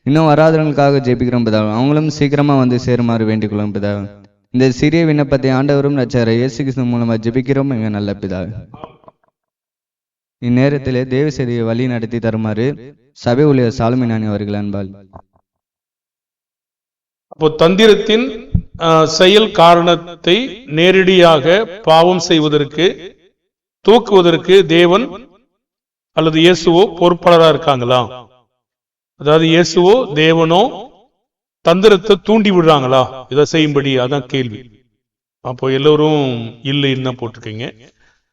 இன்னும் வராதவங்களுக்காக ஜெபிக்கிறோம் பிதாவே. அவங்களும் சீக்கிரமா வந்து சேருமாறு வேண்டிக் கொள்ளும் பிதாவே. இந்த சிறிய விண்ணப்பத்தை ஆண்டவரும் ரட்சகர் இயேசு கிறிஸ்து மூலமா ஜெபிக்கிறோம் எங்க நல்ல பிதாவே. இந்நேரத்திலே தேவ செய்தியை வழி நடத்தி தருமாறு சபை ஊழியர் சாலமீனானி அவர்கள் அன்பால். அப்போ தந்திரத்தின் செயல் காரணத்தை நேரடியாக பாவம் செய்வதற்கு தூக்குவதற்கு தேவன் அல்லது இயேசுவோ பொறுப்பாளரா இருக்காங்களா? அதாவது இயேசுவோ தேவனோ தந்திரத்தை தூண்டி விடுறாங்களா இதை செய்யும்படி? அதான் கேள்வி. அப்போ எல்லோரும் இல்லைன்னு தான் போட்டிருக்கீங்க.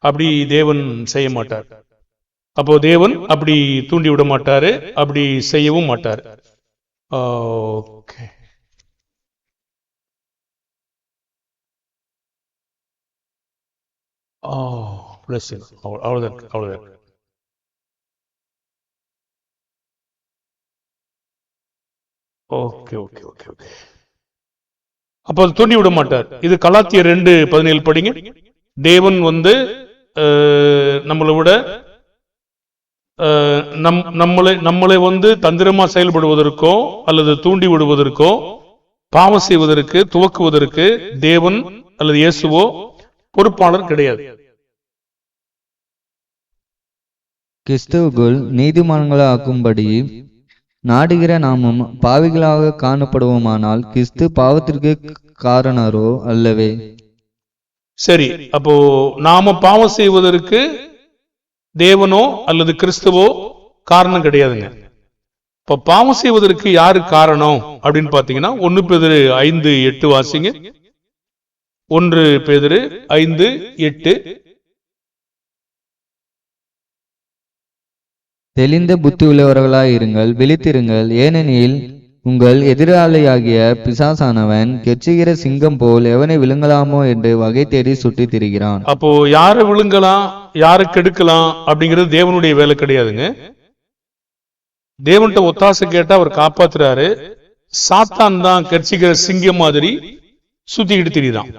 அப்படி தேவன் செய்ய மாட்டார். அப்போ தேவன் அப்படி தூண்டி விட மாட்டாரு, அப்படி செய்யவும் மாட்டார். ஓகே, அவ்வளவுதான். Okay okay okay okay. அப்போ தூண்டி விட மாட்டார். இது கலாத்தியர் 2:17 படிங்க. தேவன் நம்மளை விட நம்மளை தந்திரமா செயல்படுவதற்கோ அல்லது தூண்டி விடுவதற்கோ பாவம் செய்வதற்கு துவக்குவதற்கு தேவன் அல்லது இயேசுவோ பொறுப்பாளர் கிடையாது. கிறிஸ்துவுக்குள் நீதிமான்களாக்கும்படி நாடுகிற நாமும் பாவிகளாக காணப்படுவோமானால் கிறிஸ்து பாவத்திற்கு காரணரோ அல்லவே. சரி, அப்போ நாம பாவம் செய்வதற்கு தேவனோ அல்லது கிறிஸ்துவோ காரணம் கிடையாதுங்க. இப்ப பாவம் செய்வதற்கு யாரு காரணம் அப்படின்னு பாத்தீங்கன்னா 1 பேதுரு 5:8 வாசிங்க. 1 பேதுரு 5:8. தெளிந்த புத்தி உள்ளவர்களாய் இருங்கள், விழித்திருங்கள். ஏனெனில் உங்கள் எதிராளியாகிய பிசாசானவன் கெச்சுகிற சிங்கம் போல் எவனை விழுங்கலாமோ என்று வகை தேடி சுட்டி திரிகிறான். அப்போ யாரை விழுங்கலாம், யாரை கெடுக்கலாம் அப்படிங்கிறது தேவனுடைய வேலை கிடையாதுங்க. தேவன்கிட்ட ஒத்தாசை கேட்டா அவர் காப்பாத்துறாரு. சாத்தான் தான் கெச்சுகிற சிங்கம் மாதிரி சுத்திக்கிட்டு திரிதான்.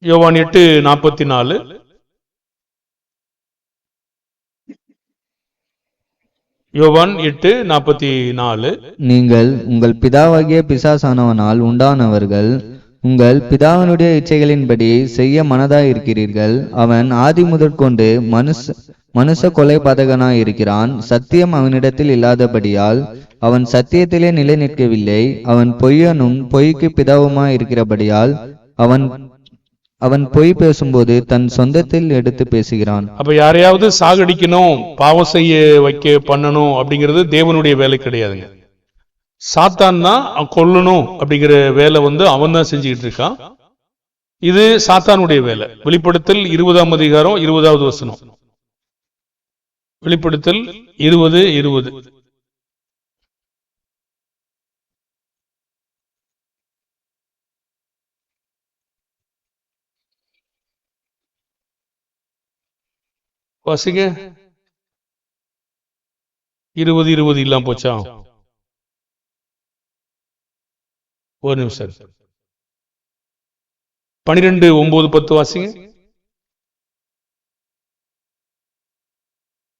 யோவான் 8:44. யோவான் 8:44. நீங்கள் உங்கள் பிதாவாகிய பிசாசானவனால் உண்டானவர்கள், உங்கள் பிதாவினுடைய இச்சைகளின்படி செய்ய மனதாய் இருக்கிறீர்கள். அவன் ஆதி முதற்கொண்டு மனுஷ கொலைபாதகனாய் இருக்கிறான். சத்தியம் அவனிடத்தில் இல்லாதபடியால் அவன் சத்தியத்திலே நிலை நிற்கவில்லை. அவன் பொய்யனும் பொய்க்கு பிதாவுமாய் இருக்கிறபடியால் அவன் பொய் பேசும்போது தன் சொந்தத்தில் எடுத்து பேசுகிறான். அப்ப யாரையாவது சாகடிக்கணும், பாவம் செய்ய வைக்க பண்ணணும் அப்படிங்கிறது தேவனுடைய வேலை கிடையாதுங்க. சாத்தான் தான் கொல்லணும் அப்படிங்கிற வேலை அவன் தான் செஞ்சுக்கிட்டு இருக்கான். இது சாத்தானுடைய வேலை. வெளிப்படுத்தல் 20ஆம் அதிகாரம் 20வது வசனம். வெளிப்படுத்தல் 20:20. வாசிங்க. 20:20 இல்லாம போச்சா? ஒரு நிமிஷம். 12:9-10 வாசிங்க.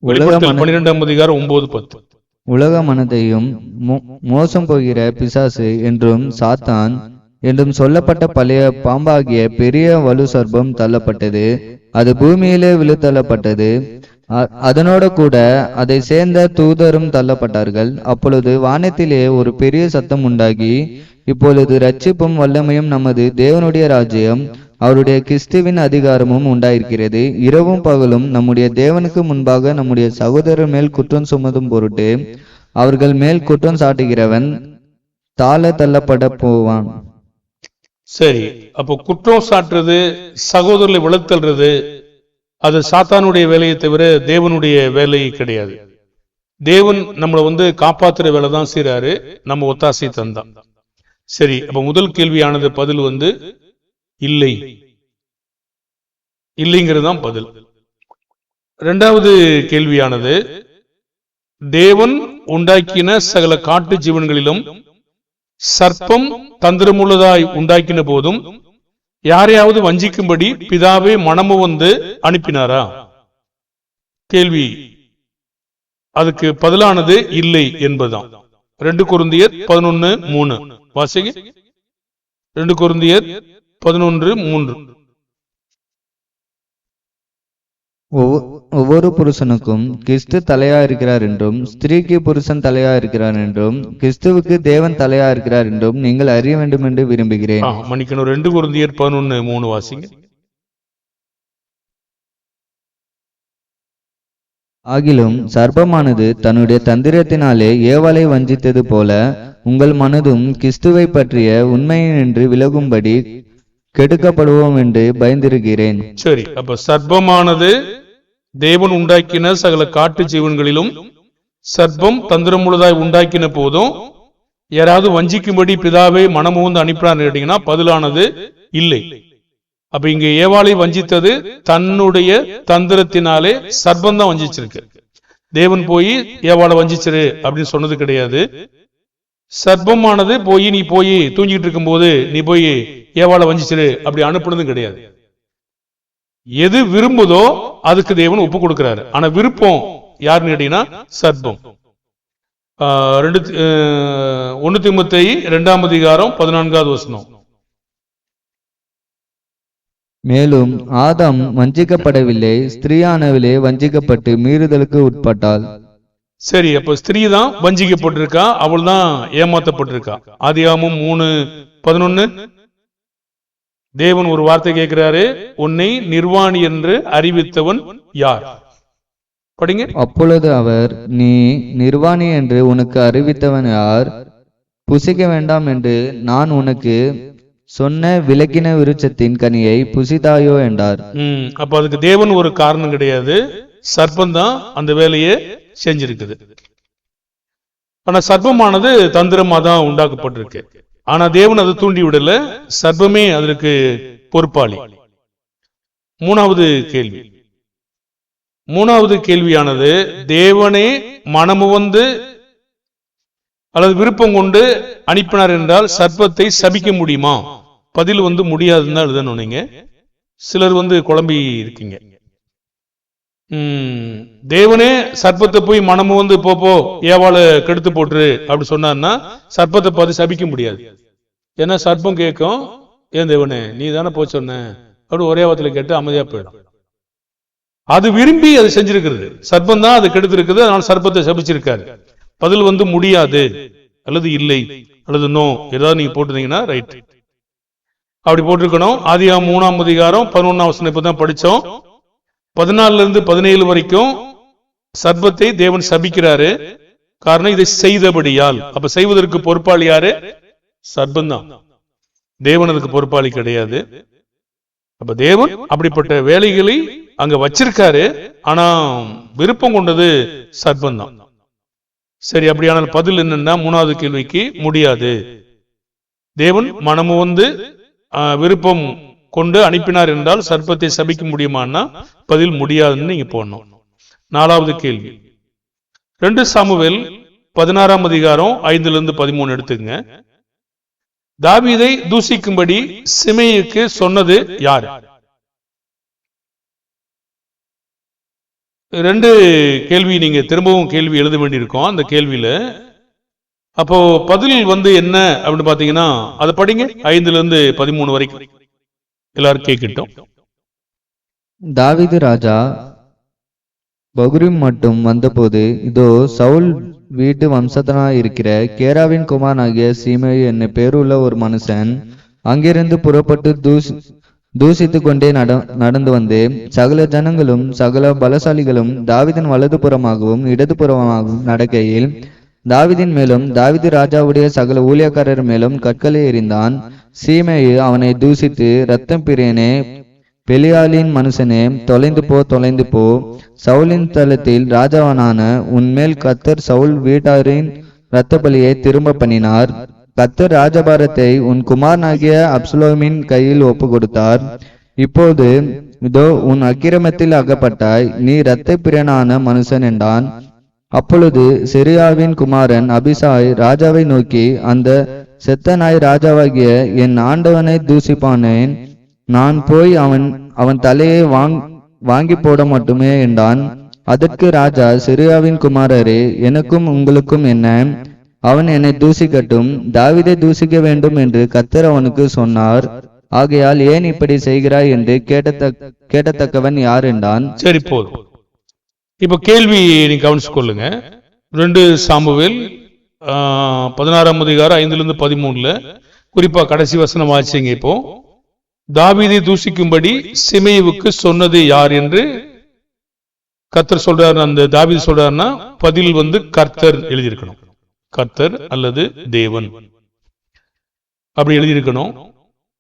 12ஆம் அதிகாரம் 9-10. உலக மனதையும் மோசம் போகிற பிசாசு என்றும் சாத்தான் என்றும் சொல்லப்பட்ட பழைய பாம்பாகிய பெரிய வலு சர்ப்பம் தள்ளப்பட்டது. அது பூமியிலே விழுத்தள்ளப்பட்டது. அதனோட கூட அதை சேர்ந்த தூதரும் தள்ளப்பட்டார்கள். அப்பொழுது வானத்திலே ஒரு பெரிய சத்தம் உண்டாகி, இப்பொழுது ரட்சிப்பும் வல்லமையும் நமது தேவனுடைய ராஜ்யம் அவருடைய கிறிஸ்துவின் அதிகாரமும் உண்டாயிருக்கிறது. இரவும் பகலும் நம்முடைய தேவனுக்கு முன்பாக நம்முடைய சகோதரர் மேல் குற்றம் சுமதும் பொருட்டு அவர்கள் மேல் குற்றம் சாட்டுகிறவன் தாழ தள்ளப்பட போவான். சரி, அப்போ குற்றம் சாட்டுறது, சகோதரர்களை விளத்தல்றது, அது சாத்தானுடைய வேலையை தவிர தேவனுடைய வேலை கிடையாது. தேவன் நம்மளை காப்பாத்துற வேலை தான் செய்றாரு, நம்ம ஒத்தாசை தந்தான். சரி, அப்ப முதல் கேள்வியானது பதில் இல்லை, இல்லைங்கிறது தான் பதில். இரண்டாவது கேள்வியானது, தேவன் உண்டாக்கின சகல காட்டு ஜீவன்களிலும் சர்ப்பம் தந்திரமுள்ளதாய் உண்டாக்கின போதும் யாரையாவது வஞ்சிக்கும்படி பிதாவே மனமும் அனுப்பினாரா? கேள்வி. அதுக்கு பதிலானது இல்லை என்பதுதான். 2 கொரிந்தியர் 11:3 வாசிங்க. 2 கொரிந்தியர் 11:3. ஒவ்வொரு புருஷனுக்கும் கிறிஸ்து தலையா இருக்கிறார் என்றும், ஸ்திரீக்கு புருஷன் தலையா இருக்கிறார் என்றும், கிறிஸ்துவுக்கு தேவன் தலையா இருக்கிறார் என்றும் நீங்கள் அறிய வேண்டும் என்று விரும்புகிறேன். மன்னிக்கணும். 2 கொரிந்தியர் 11:3 வாசிங்க. ஆகிலும் சர்ப்பமானது தன்னுடைய தந்திரத்தினாலே ஏவாளை வஞ்சித்தது போல உங்கள் மனதும் கிறிஸ்துவை பற்றிய உண்மையினின்று விலகும்படி கெடுக்கப்படுவோம் என்று பயந்திருக்கிறேன். சரி, அப்ப சர்ப்பமானது தேவன் உண்டாக்கின சகல காட்டு ஜீவன்களிலும் சர்ப்பம் தந்திரமுள்ளதாய் உண்டாக்கின போதும் யாராவது வஞ்சிக்கும்படி பிதாவை மனமுந்து அனுப்பினார் கேட்டீங்கன்னா பதிலானது இல்லை. அப்ப இங்க ஏவாளை வஞ்சித்தது தன்னுடைய தந்திரத்தினாலே சர்ப்பம் தான் வஞ்சிச்சிருக்கு. தேவன் போய் ஏவாளை வஞ்சிச்சிரு அப்படின்னு சொன்னது கிடையாது. சர்ப்பமானது போய் நீ போய் தூங்கிட்டு இருக்கும் போது நீ போய் ஏவாளை வஞ்சிச்சிரு அப்படி அனுப்புனதும் கிடையாது. எது விரும்புதோ அதுக்கு தேவன் ஒப்பு கொடுக்கிறாரு. ஆனா விருப்பம் யாருன்னு கேட்டீங்கன்னா சர்ப்பம். 1 தீமோத்தேயு 2:14 மேலும் ஆதாம் வஞ்சிக்கப்படவில்லை, ஸ்திரீயானவளே வஞ்சிக்கப்பட்டு மீறுதலுக்கு உட்பட்டாள். சரி, அப்ப ஸ்திரீ தான் வஞ்சிக்கப்பட்டிருக்கா, அவள் தான் ஏமாத்தப்பட்டிருக்கா. ஆதியாகமம் 3:11 தேவன் ஒரு வார்த்தை கேட்கிறாரு, உன்னை நிர்வாணி என்று அறிவித்தவன் யார்? படிங்க. அப்பொழுது அவர், நீ நிர்வாணி என்று உனக்கு அறிவித்தவன் யார்? புசிக்க வேண்டாம் என்று நான் உனக்கு சொன்ன விலக்கின விருட்சத்தின் கனியை புசித்தாயோ என்றார். அப்ப அதுக்கு தேவன் ஒரு காரணம் கிடையாது, சர்ப்பம் தான் அந்த வேலையை செஞ்சிருக்குது. ஆனா சர்ப்பமானது தந்திரமா தான் உண்டாக்கப்பட்டிருக்கு. ஆனா தேவன் அதை தூண்டி விடல, சர்ப்பமே அதற்கு பொறுப்பாளி. மூணாவது கேள்வியானது, தேவனே மனமுவந்து அல்லது விருப்பம் கொண்டு அனுப்பினார் என்றால் சர்ப்பத்தை சபிக்க முடியுமா? பதில் முடியாதுன்னு தான் எழுதணும். நீங்க சிலர் குழம்பி இருக்கீங்க. தேவனே சர்ப்பத்தை போய் மனமு போ ஏவாளை கெடுத்து போட்டுரு அப்படி சொன்னார்னா சர்ப்பத்தை பார்த்து சபிக்க முடியாது. ஏன்னா சர்ப்பம் கேட்கும், ஏன் தேவனே நீ தானே போ சொன்ன அப்படி ஒரே வார்த்தையில கேட்டு அமைதியா போயிடும். அது விரும்பி அது செஞ்சிருக்கிறது, சர்ப்பம் தான் அது கெடுத்து இருக்குது, அதனால சர்ப்பத்தை சபிச்சிருக்காரு. பதில் முடியாது அல்லது இல்லை அல்லது நோ ஏதாவது நீங்க போட்டுருந்தீங்கன்னா ரைட், அப்படி போட்டிருக்கணும். ஆதியாகமம் 3:11 இப்பதான் படிச்சோம். 14-17 வரைக்கும் சர்ப்பத்தை தேவன் சபிக்கிறாரு. காரணம் இதை செய்தபடியால். அப்ப செய்வதற்கு பொறுப்பாளி யாரு? சர்ப்பம் தான். தேவன் அதுக்கு பொறுப்பாளி கிடையாது. அப்ப தேவன் அப்படிப்பட்ட வேலைகளை அங்க வச்சிருக்காரு, ஆனா விருப்பம் கொண்டது சர்ப்பம் தான். சரி, அப்படியானால் பதில் என்னன்னா, மூணாவது கேள்விக்கு முடியாது. தேவன் மனமு விருப்பம் கொண்டு அனுப்பினார் என்றால் சர்ப்பத்தை சபிக்க முடியுமான்னா பதில் முடியாதுன்னு நீங்க போடணும். 4வது கேள்வி 2 சாமுவேல் 16:5-13 எடுத்துங்க. தாவீதை தூசிக்கும்படி சிமேயிக்கு சொன்னது யார்? 2 கேள்வி நீங்க திரும்பவும் கேள்வி எழுத வேண்டியிருக்கோம் அந்த கேள்வியில. அப்போ பதில் என்ன அப்படின்னு பாத்தீங்கன்னா அதை படிங்க. 5-13 வரைக்கும் எல்லாரும் கேட்கட்டும். தாவீது ராஜா பகுரிம் மட்டும் வந்தபோது, இதோ சவுல் வீட்டு வம்சத்தனாயிருக்கிற கேராவின் குமாரனாகிய சீமேயு என்ன பேருள்ள ஒரு மனுஷன் அங்கிருந்து புறப்பட்டு தூசித்து கொண்டே நடந்து வந்து சகல ஜனங்களும் சகல பலசாலிகளும் தாவீதின் வலதுபுறமாகவும் இடதுபுறமாகவும் நடக்கையில் தாவீதின் மேலும் தாவீது ராஜாவுடைய சகல ஊழியக்காரர் மேலும் கற்களை எறிந்தான். சீமேயு அவனை தூசித்து, இரத்தம் பிரியனே, பெலியாலின் மனுஷனே, தொலைந்து போ, சவுலின் தலத்தில் ராஜாவான உன்மேல் கர்த்தர் சவுல் வீட்டாரின் இரத்த பலியை திரும்ப பண்ணினார். கர்த்தர் ராஜபாரத்தை உன் குமாரனாகிய அப்சலோமின் கையில் ஒப்பு கொடுத்தார். இப்போது இதோ உன் அக்கிரமத்தில் அகப்பட்டாய், நீ இரத்த பிரியனான மனுஷன் என்றான். அப்பொழுது செரியாவின் குமாரன் அபிசாய் ராஜாவை நோக்கி, அந்த செத்த நாய் ராஜாவாகிய என் ஆண்டவனை தூசிப்பானேன், நான் போய் அவன் தலையை வாங்கி போட மட்டுமே என்றான். அதற்கு ராஜா, செரியாவின் குமாரரே, எனக்கும் உங்களுக்கும் என்ன? அவன் என்னை தூசிக்கட்டும், தாவீதை தூசிக்க வேண்டும் என்று கர்த்தர் அவனுக்கு சொன்னார். ஆகையால் ஏன் இப்படி செய்கிறாய் என்று கேட்டத்தக்கவன் யார் என்றான். சரி, போதும். இப்ப கேள்வி நீ கவனிச்சு கொள்ளுங்க. 2 சாமுவேல் 16ஆம் அதிகாரம் 5-13 குறிப்பா கடைசி வசனம் வாசிங்க. இப்போ தாவீதை தூசிக்கும்படி சிமேயுவுக்கு சொன்னது யார் என்று கர்த்தர் சொல்றாரு. அந்த தாவீது சொல்றாருன்னா பதில் கர்த்தர் எழுதியிருக்கணும். கர்த்தர் அல்லது தேவன் அப்படி எழுதியிருக்கணும்.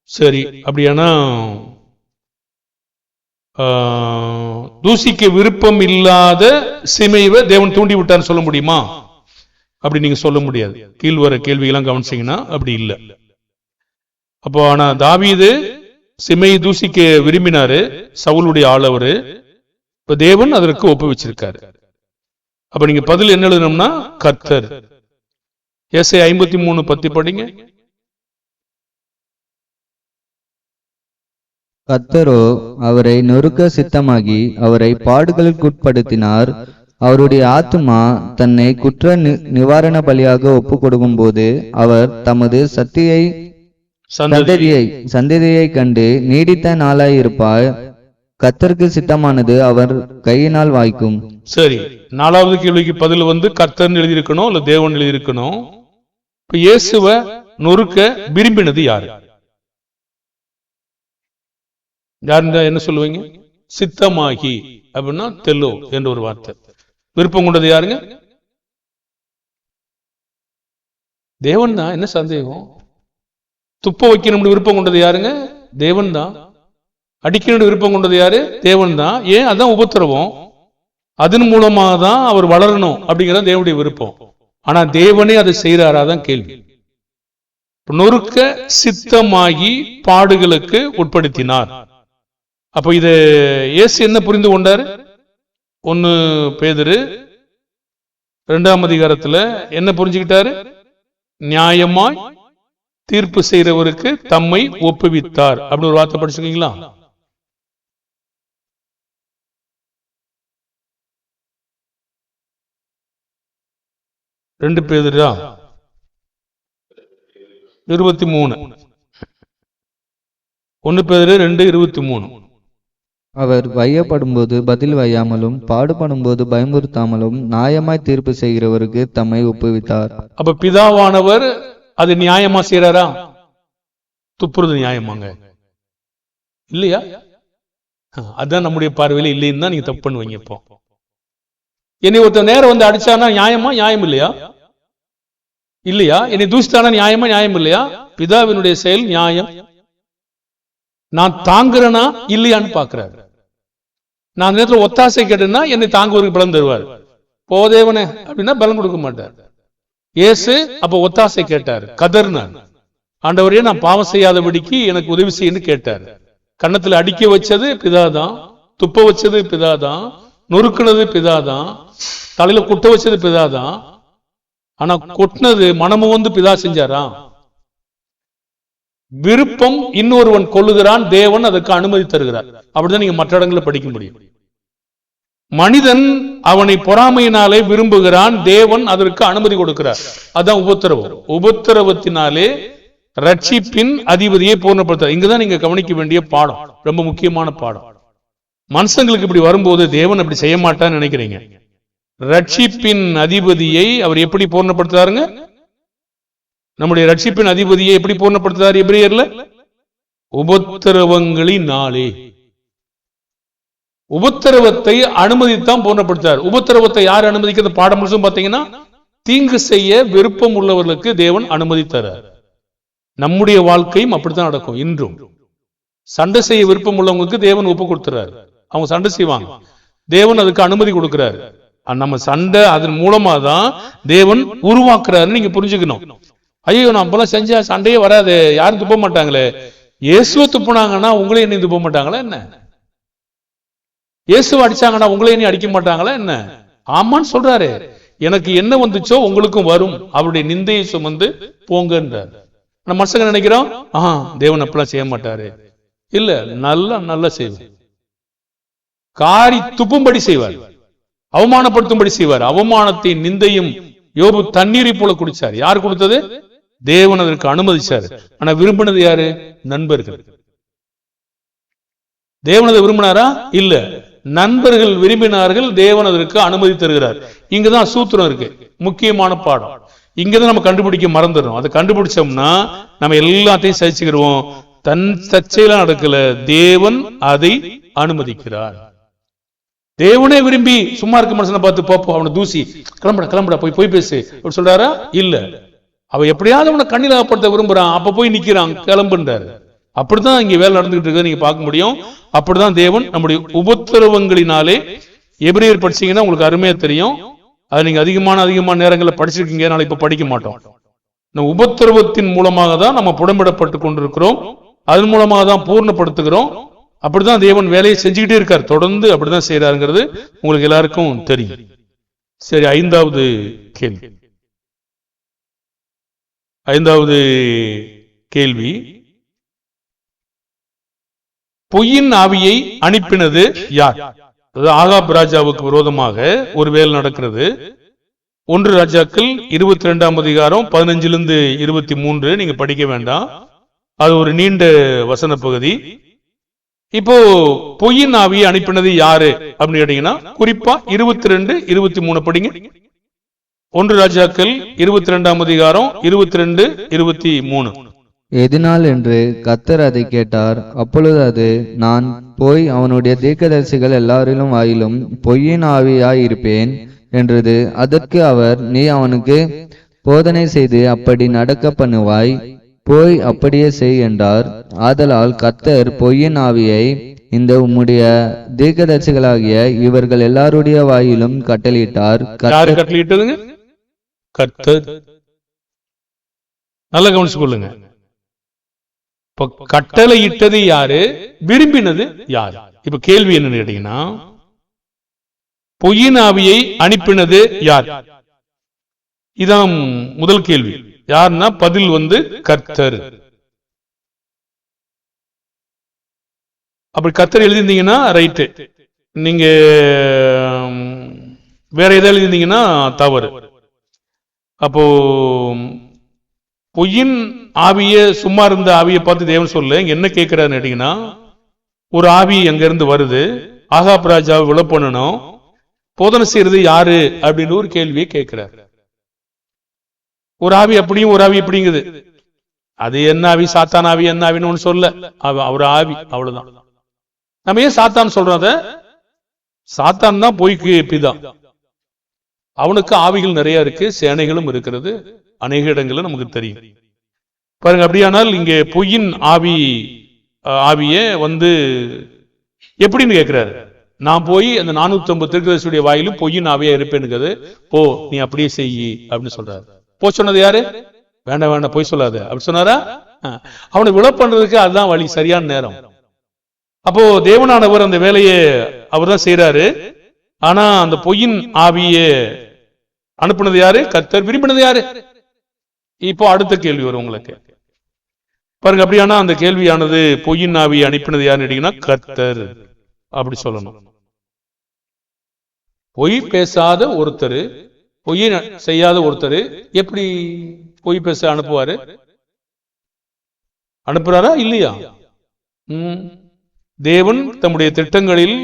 சரி, அப்படியானா தூசிக்க விருப்பம் இல்லாத சிமைவை தேவன் தூண்டி விட்டான்னு சொல்ல முடியுமா? அப்படி நீங்க சொல்ல முடியாது. கீழ்வர கேள்விகளாம் கவனிச்சீங்கன்னா அப்படி இல்லை. அப்போ ஆனா தாவீது சிமையை தூசிக்க விரும்பினாரு, சவுலுடைய ஆளவரு. இப்ப தேவன் அதற்கு ஒப்புவிச்சிருக்காரு. அப்ப நீங்க பதில் என்ன எழுதணும்னா கர்த்தர். ஏசாயா 53:10 படிங்க. கர்த்தரோ அவரை நொறுக்க சித்தமாகி அவரை பாடுகளுக்குட்படுத்தினார். அவருடைய ஆத்துமா தன்னை குற்ற நிவாரண பலியாக ஒப்பு கொடுக்கும் போது அவர் தமது சந்ததியை கண்டு நீடித்த நாளாயிருப்பார். கர்த்தருக்கு சித்தமானது அவர் கையினால் வாய்க்கும். சரி, 4வது கேள்விக்கு பதில் கர்த்தர் எழுதியிருக்கணும், இல்ல தேவன் எழுதியிருக்கணும். இப்ப இயேசுவை நொறுக்க விரும்பினது யாரு? யாருந்தா என்ன சொல்லுவீங்க? சித்தமாகி அப்படின்னா தெல்லோ என்ற ஒரு வார்த்தை. விருப்பம் கொண்டது யாருங்க? தேவன் தான். என்ன சந்தேகம்? துப்ப வைக்கணும் விருப்பம் கொண்டது யாருங்க? தேவன் தான். அடிக்கணும் விருப்பம் கொண்டது யாரு? தேவன் தான். ஏன்? அதான் உபத்திரவம். அதன் மூலமாக தான் அவர் வளரணும் அப்படிங்கிறத தேவனுடைய விருப்பம். ஆனா தேவனே அதை செய்யறாராதான் கேள்வி. நொறுக்க சித்தமாகி பாடுகளுக்கு உட்படுத்தினார். அப்ப இது இயேசு என்ன புரிந்து கொண்டாரு? 1 பேதுரு 2ஆம் அதிகாரத்துல என்ன புரிஞ்சுக்கிட்டாரு? நியாயமாய் தீர்ப்பு செய்யறவருக்கு தம்மை ஒப்புவித்தார் அப்படின்னு ஒரு வார்த்தை படிச்சுக்கீங்களா? ரெண்டு பேதுரு 23. 1 பேதுரு 2:23. அவர் வையப்படும்போது பதில் வையாமலும் பாடுபடும்போது பயமுறுத்தாமலும் நியாயமாய் தீர்ப்பு செய்கிறவருக்கு தம்மை ஒப்புவித்தார். அப்ப பிதாவானவர் அது நியாயமா செய்யறாரா? துப்புறது நியாயமாங்க இல்லையா? அதான் நம்முடைய பார்வையில இல்லைன்னு தான் நீங்க தப்பு பண்ணுவீங்க. இப்போ என்னை ஒருத்தர் நேரம் அடிச்சானா நியாயமா? நியாயம் இல்லையா? இல்லையா? என்னை தூசித்தானா நியாயமா? நியாயம் இல்லையா? பிதாவினுடைய செயல் நியாயம். நான் தாங்குறேனா இல்லையான்னு பாக்குறாரு. நான் நேரத்தில் ஒத்தாசை கேட்டேன்னா என்னை தாங்குவதற்கு பலன் தருவார். போதேவனே அப்படின்னா பலன் கொடுக்க மாட்டார். இயேசு அப்ப ஒத்தாசை கேட்டார், கதர்னார். ஆண்டவரே, நான் பாவம் செய்யாதபடிக்கு எனக்கு உதவி செய்யன்னு கேட்டார். கன்னத்துல அடிக்க வச்சது பிதாதான், துப்ப வச்சது பிதாதான், நொறுக்குனது பிதாதான், தலையில குட்ட வச்சது பிதாதான். ஆனா கொட்டினது மனமும் பிதா செஞ்சாரா? விருப்பம் இன்னொருவன் கொள்ளுகிறான், தேவன் அதற்கு அனுமதி தருகிறார். அப்படிதான் நீங்க மற்ற இடங்களை படிக்க முடியும். மனிதன் அவனை பொறாமையினாலே விரும்புகிறான், தேவன் அதற்கு அனுமதி கொடுக்கிறார். அதான் உபத்திரவம். உபத்திரவத்தினாலே ரட்சிப்பின் அதிபதியை பூர்ணப்படுத்த. இங்கதான் நீங்க கவனிக்க வேண்டிய பாடம், ரொம்ப முக்கியமான பாடம். மனுஷங்களுக்கு இப்படி வரும்போது தேவன் அப்படி செய்ய மாட்டான்னு நினைக்கிறீங்க. ரட்சிப்பின் அதிபதியை அவர் எப்படி பூர்ணப்படுத்துறாருங்க? நம்முடைய ரட்சிப்பின் அதிபதியை எப்படி பூர்ணப்படுத்துறாரு? எபிரேயர்ல உபத்திரவங்களினாலே. உபத்திரவத்தை அனுமதித்தான் பூர்ணப்படுத்தார். உபத்திரவத்தை யார் அனுமதிக்கிறது? பாடம் முழுசும் பாத்தீங்கன்னா தீங்கு செய்ய விருப்பம் உள்ளவர்களுக்கு தேவன் அனுமதி தரார். நம்முடைய வாழ்க்கையும் அப்படித்தான் நடக்கும். இன்றும் சண்டை செய்ய விருப்பம் உள்ளவங்களுக்கு தேவன் ஒப்பு கொடுத்துறாரு. அவங்க சண்டை செய்வாங்க, தேவன் அதுக்கு அனுமதி கொடுக்கிறாரு. நம்ம சண்டை அதன் மூலமா தான் தேவன் உருவாக்குறாருன்னு நீங்க புரிஞ்சுக்கணும். ஐயோ, நான் அப்பெல்லாம் செஞ்சா சண்டையே வராது, யாரும் துப்ப மாட்டாங்களே. இயேசுவை துப்புனாங்கன்னா உங்களே என்ன துப்ப மாட்டாங்களா என்ன? இயேசுவை அடிச்சாங்கன்னா உங்களே என்ன அடிக்க மாட்டாங்களா என்ன? ஆமான்னு சொல்றாரு. எனக்கு என்ன வந்துச்சோ உங்களுக்கும் வரும், அவருடைய நிந்தையை சுமந்து போங்கன்றார். நம்ம மனுஷங்க நினைக்கிறோம், தேவன் அப்பெல்லாம் செய்ய மாட்டாரு. இல்ல, நல்லா செய்வார். காரி துப்பும்படி செய்வார், அவமானப்படுத்தும்படி செய்வார். அவமானத்தையும் நிந்தையும் யோபு தண்ணீரை போல குடிச்சார். யார் கொடுத்தது? தேவன் அதற்கு அனுமதிச்சார். ஆனா விரும்பினது யாரு? நண்பர்கள். தேவன் அதை விரும்பினாரா? இல்ல, நண்பர்கள் விரும்பினார்கள். தேவன் அதற்கு அனுமதி தருகிறார். இங்கதான் சூத்திரம் இருக்கு, முக்கியமான பாடம். இங்கதான் நம்ம கண்டுபிடிக்க மறந்துடும். அதை கண்டுபிடிச்சோம்னா நம்ம எல்லாத்தையும் சகிச்சுக்கிறோம். தன் சர்ச்சையில நடக்கல, தேவன் அதை அனுமதிக்கிறார். தேவனே விரும்பி சும்மா இருக்க மனுஷனை பார்த்து போப்போ அவனை தூசி கிளம்புடா கிளம்புடா போய் பேசு அப்படி சொல்றாரா? இல்ல, அவ எப்படியாவது அவனை கண்ணில் அகப்படுத்த விரும்புறான், அப்ப போய் நிக்கிறான், கிளம்புன்றாரு. அப்படித்தான் இங்க வேலை நடந்துகிட்டு இருக்கு, நீங்க பார்க்க முடியும். அப்படிதான் தேவன் நம்முடைய உபத்திரவங்களினாலே, எபிரேயர் படிச்சீங்கன்னா உங்களுக்கு அருமையா தெரியும். அது நீங்க அதிகமான நேரங்களில் படிச்சிருக்கீங்க, நாளை இப்ப படிக்க மாட்டோம். இந்த உபத்திரவத்தின் மூலமாக தான் நம்ம புடம்பிடப்பட்டு கொண்டிருக்கிறோம், அதன் மூலமாக தான் பூர்ணப்படுத்துகிறோம். அப்படிதான் தேவன் வேலையை செஞ்சுக்கிட்டே இருக்கார், தொடர்ந்து அப்படிதான் செய்யறாருங்கிறது உங்களுக்கு எல்லாருக்கும் தெரியும். சரி, ஐந்தாவது கேள்வி, பொய்யின் ஆவியை அனுப்பினது யார்? ஆகாப் ராஜாவுக்கு விரோதமாக ஒரு வேலை நடக்கிறது. 1 ராஜாக்கள் 22ஆம் அதிகாரம் 15 23 நீங்க படிக்க வேண்டாம், அது ஒரு நீண்ட வசன பகுதி. இப்போ பொய்யின் ஆவியை அனுப்பினது யாரு அப்படின்னு கேட்டீங்கன்னா, குறிப்பா 22, 23 படிங்க. 1 ராஜாக்கள் 22ஆம் அதிகாரம் 22, 23. எதினால் என்று கர்த்தர் அதை கேட்டார். அப்பொழுது அது, நான் போய் அவனுடைய தீர்க்கதரிசிகள் எல்லாரிலும் வாயிலும் பொய்யின் ஆவியாய் இருப்பேன் என்றது. அதற்கு அவர், நீ அவனுக்கு போதனை செய்து அப்படி நடக்க பண்ணுவாய், போய் அப்படியே செய் என்றார். ஆதலால் கர்த்தர் பொய்யின் ஆவியை இந்த உம்முடைய தீர்க்கதரிசிகளாகிய இவர்கள் எல்லாருடைய வாயிலும் கட்டளையிட்டார். கட்டளையிட்டதுங்க கர்த்தர். நல்ல கவனிச்சு கொள்ளுங்க. இப்ப கட்டளை இட்டது யாரு? விரும்பினது யாரு? இப்ப கேள்வி என்னன்னு கேட்டீங்கன்னா, பொய்யின் ஆவியை அனுப்பினது யார்? இதான் முதல் கேள்வி. யாருன்னா பதில் கர்த்தர். அப்படி கர்த்தர் எழுதிருந்தீங்கன்னா ரைட்டு, நீங்க வேற எதாவது எழுதிருந்தீங்கன்னா தவறு. அப்போ பொய்யின் ஆவிய, சும்மா இருந்த ஆவியை பார்த்து தேவன் சொல்ல இங்க என்ன கேட்கிறாருன்னு கேட்டீங்கன்னா, ஒரு ஆவி அங்க இருந்து வருது, ஆகாப் ராஜாவை விழ பண்ணணும், போதனை செய்யறது யாரு அப்படின்னு ஒரு கேள்வியை கேட்கிறார். ஒரு ஆவி அப்படியும் ஒரு ஆவி எப்படிங்குது, அது என்ன ஆவி, சாத்தான் ஆவி, என்ன ஆவின்னு ஒண்ணு சொல்ல, அவர் ஆவி, அவ்வளவுதான். நம்ம ஏன் சாத்தான் சொல்றோம்? அத சாத்தான் தான் பொய்க்கு பிதா. அவனுக்கு ஆவிகள் நிறைய இருக்கு, சேனைகளும் இருக்கிறது, அநேக இடங்களும் நமக்கு தெரியும். பாருங்க, அப்படியானால் இங்கே பொய்யின் ஆவிய எப்படின்னு கேட்கிறாரு. நான் போய் அந்த 450 தீர்க்கதரிசியுடைய வாயிலும் பொய்யின் ஆவியா இருப்பேன்னு, போ நீ அப்படியே செய்யி அப்படின்னு சொல்றாரு. போ சொன்னது யாரு? வேண்டாம் போய் சொல்லாத அப்படி சொன்னாரா? அவனை விழ பண்றதுக்கு அதுதான் வழி, சரியான நேரம். அப்போ தேவனானவர் அந்த வேலையை அவர் தான் செய்யறாரு. ஆனா அந்த பொய்யின் ஆவிய அனுப்புனது யாரு? கர்த்தர். விரும்பினது யாரு? இப்போ அடுத்த கேள்வி வரும் உங்களுக்கு. பாருங்க, அப்படியானா அந்த கேள்வியானது பொய்யின் ஆவியை அனுப்பினது யாருன்னு கேட்டீங்கன்னா கர்த்தர் அப்படி சொல்லணும். பொய் பேசாத ஒருத்தர், பொய்யை செய்யாத ஒருத்தர் எப்படி பொய் பேச அனுப்புவாரு? அனுப்புறாரா இல்லையா? தேவன் தம்முடைய திட்டங்களில்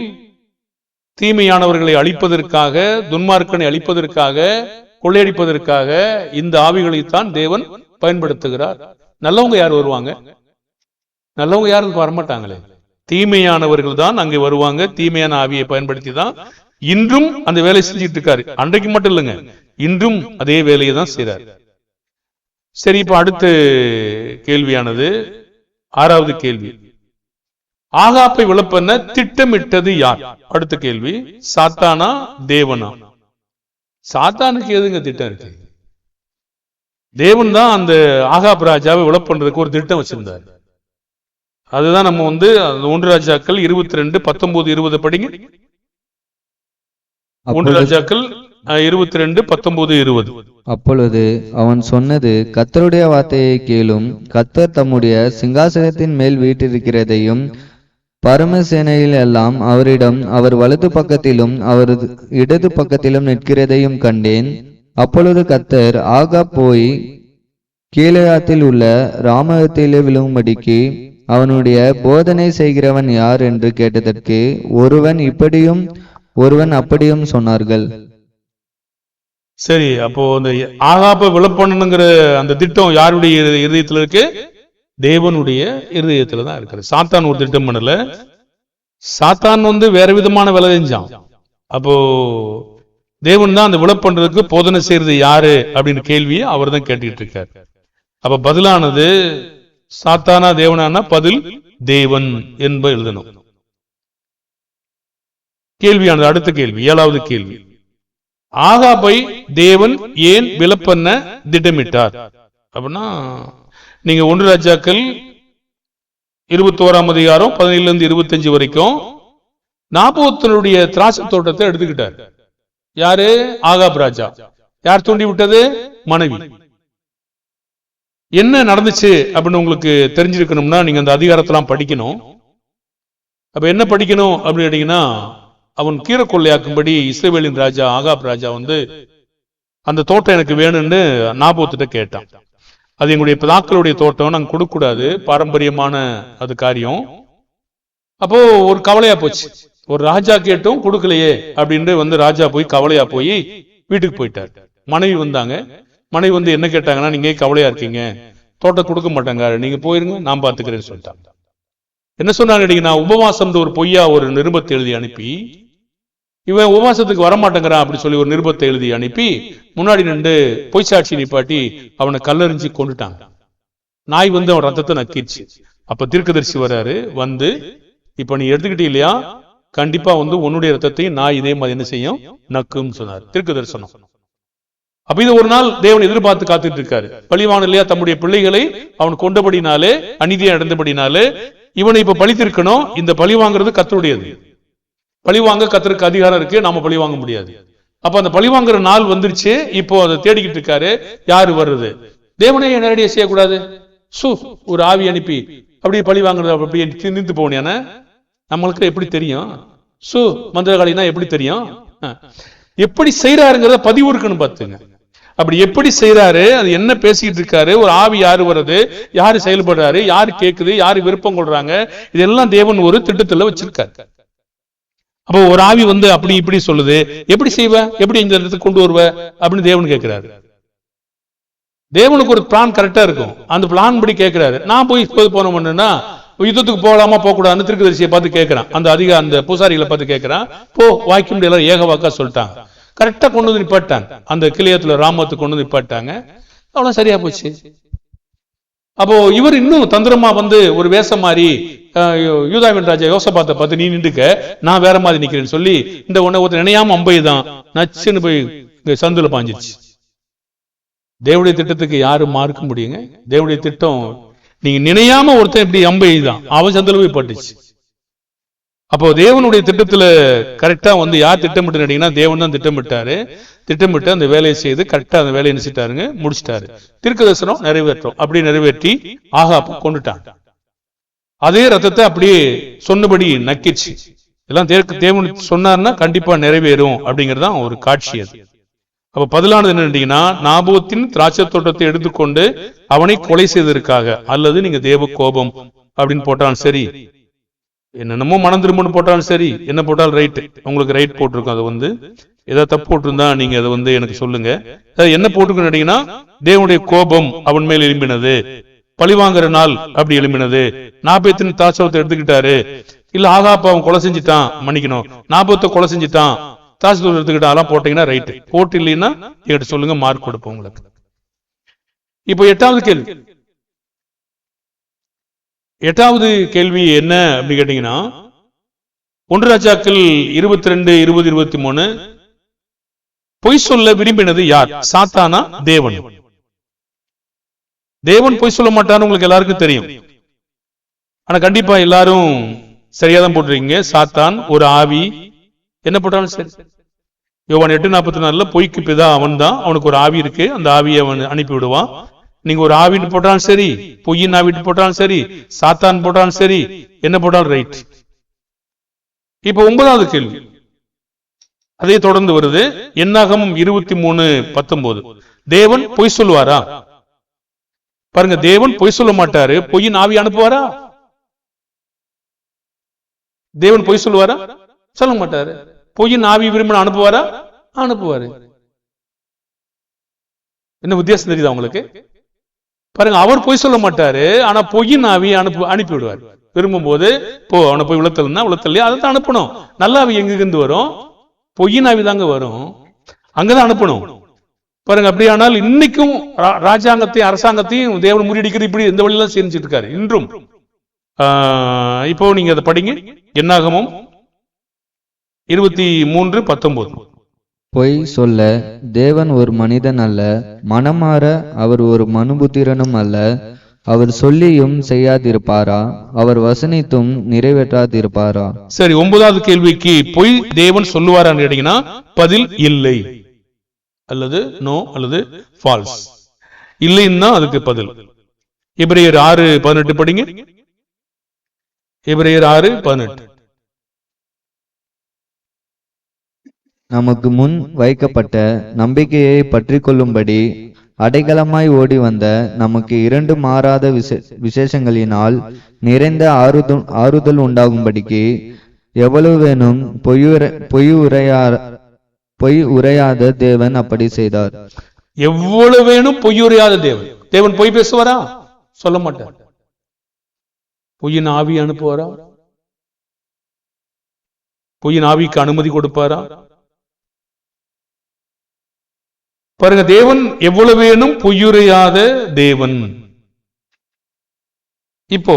தீமையானவர்களை அழிப்பதற்காக, துன்மார்க்கனை அழிப்பதற்காக, கொள்ளையடிப்பதற்காக இந்த ஆவிகளைத்தான் தேவன் பயன்படுத்துகிறார். நல்லவங்க யார் வருவாங்க? நல்லவங்க யாரும் வரமாட்டாங்களே, தீமையானவர்கள் தான் அங்கே வருவாங்க. தீமையான ஆவியை பயன்படுத்தி தான் இன்றும் அந்த வேலை செஞ்சுட்டு இருக்காரு. அன்றைக்கு மட்டும் இல்லைங்க, இன்றும் அதே வேலையை தான் செய்றார். சரி, இப்ப அடுத்த கேள்வியானது 6வது கேள்வி. ஆகாப்பை விளப்பண்ண திட்டமிட்டது யார்? அடுத்த கேள்வி. சாத்தானா தேவனா? சாத்தானுக்கு எதுங்க திட்டம் இருக்கு? தேவன் தான் அந்த ஆகாப் ராஜாவை விளப்பண்றதுக்கு ஒரு திட்டம் வச்சிருந்தார். அதுதான் நம்ம 1 ராஜாக்கள் 22, 19, 20 படிங்க. 1 ராஜாக்கள் 22, 19, 20. அப்பொழுது அவன் சொன்னது, கர்த்தருடைய வார்த்தையை கேளும். கர்த்தர் தம்முடைய சிங்காசனத்தின் மேல் வீற்றிருக்கிறதையும் பரமசேனையில் எல்லாம் அவரிடம் அவர் வலது பக்கத்திலும் அவரது இடது பக்கத்திலும் நிற்கிறதையும் கண்டேன். அப்பொழுது கர்த்தர் ஆகாப் போய் கீலேயாத்தில் உள்ள ராமத்திலே விழும்படிக்கு அவனுடைய போதனை செய்கிறவன் யார் என்று கேட்டதற்கு ஒருவன் இப்படியும் ஒருவன் அப்படியும் சொன்னார்கள். சரி, அப்போ அந்த ஆகாப்பை விழப்பண்ணுங்கிற அந்த திட்டம் யாருடைய இருதயத்துல இருக்கு? தேவனுடைய இருதயத்துல தான் இருக்குது. சாத்தான் ஒரு திட்டம் பண்ணல. சாத்தான் வேற விதமான வேலை செஞ்சான். அப்போ தேவன் தான் அந்த விழப்பண்றதுக்கு போதனை செய்யறது யாரு அப்படின்னு கேள்வியை அவர் தான் கேட்டுக்கிட்டு இருக்காரு. அப்ப பதிலானது சாத்தானா தேவனானா பதில் தேவன் என்பது எழுதணும். கேள்வியானது அடுத்த கேள்வி, 7வது கேள்வி. ஆகாபை தேவன் ஏன் விலப்பண்ண திட்டமிட்டார் அப்படின்னா, நீங்க 1 ராஜாக்கள் 21ஆம் அதிகாரம் 17 to 25 வரைக்கும் நாபோத்தினுடைய திராட்சை தோட்டத்தை எடுத்துக்கிட்டார். யாரு? ஆகாப் ராஜா. யார் தூண்டி விட்டது? மனைவி. என்ன நடந்துச்சு அப்படின்னு உங்களுக்கு தெரிஞ்சிருக்கணும்னா நீங்க அந்த அதிகாரத்தெல்லாம் படிக்கணும். அப்ப என்ன படிக்கணும் அப்படின்னு கேட்டீங்கன்னா, அவன் கீரை கொள்ளையாக்கும்படி இஸ்ரவேலின் ராஜா ஆகாப் ராஜா அந்த தோட்டம் எனக்கு வேணும்னு நாபோத்திட்ட கேட்டான். அது எங்களுடைய பிதாக்களுடைய தோட்டம், நாங்க கொடுக்க கூடாது, பாரம்பரியமான அது காரியம். அப்போ ஒரு கவலையா போச்சு. ஒரு ராஜா கேட்டும் கொடுக்கலையே அப்படின்னு ராஜா போய் கவலையா போய் வீட்டுக்கு போயிட்டார். மனைவி வந்தாங்க. மனைவி என்ன கேட்டாங்கன்னா, நீங்க கவலையா இருக்கீங்க, தோட்டம் கொடுக்க மாட்டாங்க, நீங்க போயிருங்க, நான் பாத்துக்கிறேன்னு சொல்லிட்டாங்க. என்ன சொன்னாங்க? நான் உபவாசம் ஒரு பொய்யா ஒரு நிருபத்தை எழுதி அனுப்பி, இவன் உபவாசத்துக்கு வரமாட்டேங்கிறான் அப்படி சொல்லி ஒரு நிருபத்தை எழுதி அனுப்பி முன்னாடி நின்று பொய் சாட்சி நிப்பாட்டி அவனை கல்லறிஞ்சு கொண்டுட்டாங்க. நாய் அவன் ரத்தத்தை நக்கிடுச்சு. அப்ப தீர்க்கதரிசி வர்றாரு. இப்ப நீ எடுத்துக்கிட்டே இல்லையா, கண்டிப்பா உன்னுடைய ரத்தத்தையும் நாய் இதே மாதிரி என்ன செய்யும், நக்குன்னு சொன்னார் தீர்க்க தரிசனம். அப்ப இது ஒரு நாள் தேவன் எதிர்பார்த்து காத்துட்டு இருக்காரு. பழிவான் இல்லையா, தம்முடைய பிள்ளைகளை அவன் கொண்டபடினாலே, அநீதியா நடந்தபடினாலே இவனை இப்ப பழித்திருக்கணும். இந்த பழி வாங்குறது கர்த்தருடையது. பழி வாங்க கர்த்தருக்கு அதிகாரம் இருக்கு, நாம பழி வாங்க முடியாது. அப்ப அந்த பழி வாங்குற நாள் வந்துருச்சு. இப்போ அதை தேடிக்கிட்டு இருக்காரு, யாரு வர்றது. தேவனே நேரடியாக செய்யக்கூடாது, ஒரு ஆவி அனுப்பி அப்படியே பழி வாங்குறது அப்படியே நின்று போனேன்னு நம்மளுக்கு எப்படி தெரியும்? மந்திரகாளினா எப்படி தெரியும்? எப்படி செய்யறாருங்கிறத பதிவு இருக்குன்னு பாத்துங்க. அப்படி எப்படி செய்யறாரு, அது என்ன பேசிக்கிட்டு இருக்காரு, ஒரு ஆவி யாரு வர்றது, யாரு செயல்படுறாரு, யாரு கேட்குது, யாரு விருப்பம் கொள்றாங்க, இதெல்லாம் தேவன் ஒரு திட்டத்துல வச்சிருக்காரு. அப்போ ஒரு ஆவி அப்படி இப்படி சொல்லுது, எப்படி செய்வ, எப்படி இந்த இடத்துக்கு கொண்டு வருவ அப்படின்னு தேவன் கேட்கிறாரு. தேவனுக்கு ஒரு பிளான் கரெக்டா இருக்கும். அந்த பிளான் படி கேட்கிறாரு. நான் போய் போனோம்னா யுத்தத்துக்கு போகலாமா போக கூடாதுன்னு தீர்க்கதரிசியை பார்த்து கேட்கிறான். அந்த பூசாரிகளை பார்த்து கேட்கிறான். வாய்க்க முடியல, ஏக வாக்கா சொல்லிட்டாங்க. கரெக்டா கொண்டு நிப்பாட்டாங்க. அந்த கிளியத்துல ராமத்துக்கு கொண்டு நிப்பாட்டாங்க. அவ்வளவு சரியா போச்சு. அப்போ இவர் இன்னும் தந்திரமா ஒரு வேஷம் மாறி யூதாவின் ராஜா யோசபாத்தை பார்த்து, நீ நின்றுக்க, நான் வேற மாதிரி நிக்கிறேன்னு சொல்லி இந்த ஒருத்தர் நினையாம அம்பை தான் நச்சுன்னு போய் சந்துல பாஞ்சிருச்சு. தேவனுடைய திட்டத்துக்கு யாரும் மார்க்க முடியுங்க? தேவனுடைய திட்டம் நீங்க நினையாம ஒருத்தன் இப்படி அம்பை தான் அவன் சந்துல போய் பட்டுச்சு. அப்போ தேவனுடைய திட்டத்துல கரெக்டா யார் திட்டமிட்டு நடிங்கன்னா, தேவன் தான் திட்டமிட்டு அந்த வேலையை செய்து கரெக்டா அந்த வேலையை நினைச்சிட்டாருங்க, முடிச்சிட்டாரு. தீர்க்கதரிசனம் நிறைவேற்றும். அப்படி நிறைவேற்றி ஆகாப் கொண்டுட்டாங்க. அதே ரத்தத்தை அப்படியே சொன்னபடி நக்கிச்சு. எல்லாம் தேவன் சொன்னார்னா கண்டிப்பா நிறைவேறும் அப்படிங்கறதுதான் ஒரு காட்சி. அது அப்ப பதிலானது என்னன்னா, நாபோத்தின் திராட்சை தோட்டத்தை எடுத்துக்கொண்டு அவனை கொலை செய்ததற்காக, அல்லது நீங்க தேவ கோபம் அப்படின்னு போட்டாலும் சரி, என்னென்னமோ மனம் திரும்பன்னு போட்டாலும் சரி, என்ன போட்டாலும் ரைட், உங்களுக்கு ரைட் போட்டிருக்கும். அது ஏதாவது தப்பு போட்டிருந்தா நீங்க அதை எனக்கு சொல்லுங்க. என்ன போட்டிருக்குன்னு கேட்டீங்கன்னா, தேவனுடைய கோபம் அவன் மேல் எழும்பினது, பழிவாங்குற நாள் அப்படி எழும்பினது, நாபோத்தின் திராட்சை எடுத்துக்கிட்டாரு, இல்ல ஆகாப்ப அவன் கொலை செஞ்சுட்டான், மன்னிக்கணும், நாபோத்தை கொலை செஞ்சுட்டான், திராட்சை எடுத்துக்கிட்டான், அதெல்லாம் போட்டீங்கன்னா ரைட்டு. போட்டு இல்லைன்னா என்கிட்ட சொல்லுங்க, மார்க் கொடுப்போம் உங்களுக்கு. இப்போ 8வது கேள்வி என்ன அப்படின்னு கேட்டீங்கன்னா, 1 ராஜாக்கள் 22, 20, 23 பொய் சொல்ல விரும்பினது யார்? சாத்தானா தேவன்? தேவன் பொய் சொல்ல மாட்டான்னு உங்களுக்கு எல்லாருக்கும் தெரியும். ஆனா கண்டிப்பா எல்லாரும் சரியாதான் போட்டிருக்கீங்க. சாத்தான் ஒரு ஆவி, என்ன போட்டாலும் சரி. யோவான் 8:44 பொய்க்கு பிதா அவன் தான், அவனுக்கு ஒரு ஆவி இருக்கு, அந்த ஆவியை அவன் அனுப்பி விடுவான். நீங்க ஒரு ஆவிட்டு போட்டாலும் சரி, பொய்யின் ஆவிட்டு போட்டாலும் சரி, சாத்தான் போட்டாலும் சரி, என்ன போட்டாலும் ரைட். இப்ப 9வது கேள்வி, அதே தொடர்ந்து வருது. என்னாகமம் 23:19. தேவன் பொய் சொல்லுவாரா? பாருங்க, தேவன் பொய் சொல்ல மாட்டாரு. பொய்யின் ஆவி அனுப்புவாரா? தேவன் பொய் சொல்லுவாரா? சொல்ல மாட்டாரு. பொய்யின் ஆவி விரும்பின அனுப்புவாரா? அனுப்புவாரு. என்ன வித்தியாசம் தெரியுதா உங்களுக்கு? பாருங்க, அவர் பொய் சொல்ல மாட்டாரு, ஆனா பொய்யின் ஆவி அனுப்பி விடுவார். விரும்பும் போது அவனை போய் உளத்தல்னா உளத்தல்லையா அதை தான் அனுப்பணும். நல்ல ஆவி எங்கிருந்து வரும்? பொய்யின் ஆவி தாங்க வரும், அங்கதான் அனுப்பணும். பாருங்க, அப்படியானால் இன்னைக்கும் ராஜாங்கத்தையும் அரசாங்கத்தையும் தேவன் முறியடிக்கிற இப்படி இந்த வழியெல்லாம் செஞ்சுட்டு இருக்காரு இன்றும். இப்போ நீங்க அதை படிங்க. என்னாகமம் 23:19. பொய் சொல்ல தேவன் ஒரு மனிதன் அல்ல, மனமாற அவர் ஒரு மனுபுத்திரனும் அல்ல. அவர் சொல்லியும் செய்யாதிருப்பாரா? அவர் வசனித்தும் நிறைவேற்றாதிருப்பாரா? சரி, 9வது கேள்விக்கு பொய் தேவன் சொல்லுவாரான்னு கேட்டீங்கன்னா பதில் இல்லை, அல்லது நோ, அல்லது ஃபால்ஸ். இல்லைன்னா அதுக்கு பதில் எபிரேயர் 6:18 படிங்க. எபிரேயர் 6:18. நமக்கு முன் வைக்கப்பட்ட நம்பிக்கையை பற்றி கொள்ளும்படி அடைக்கலமாய் ஓடி வந்த நமக்கு 2 மாறாத விசேஷங்களினால் நிறைந்த ஆறுதல் உண்டாகும்படிக்கு எவ்வளவு வேணும் பொய் உரையாத தேவன் அப்படி செய்தார். எவ்வளவு வேணும் பொய் உரையாத தேவன். தேவன் பொய் பேசுவாரா? சொல்ல மாட்டார். பொய்யின் ஆவி அனுப்புவாரா? பொய்யின் ஆவிக்கு அனுமதி கொடுப்பாரா? பாருங்க, தேவன் எவ்வளவு வேணும் பொய்யுரையாத தேவன். இப்போ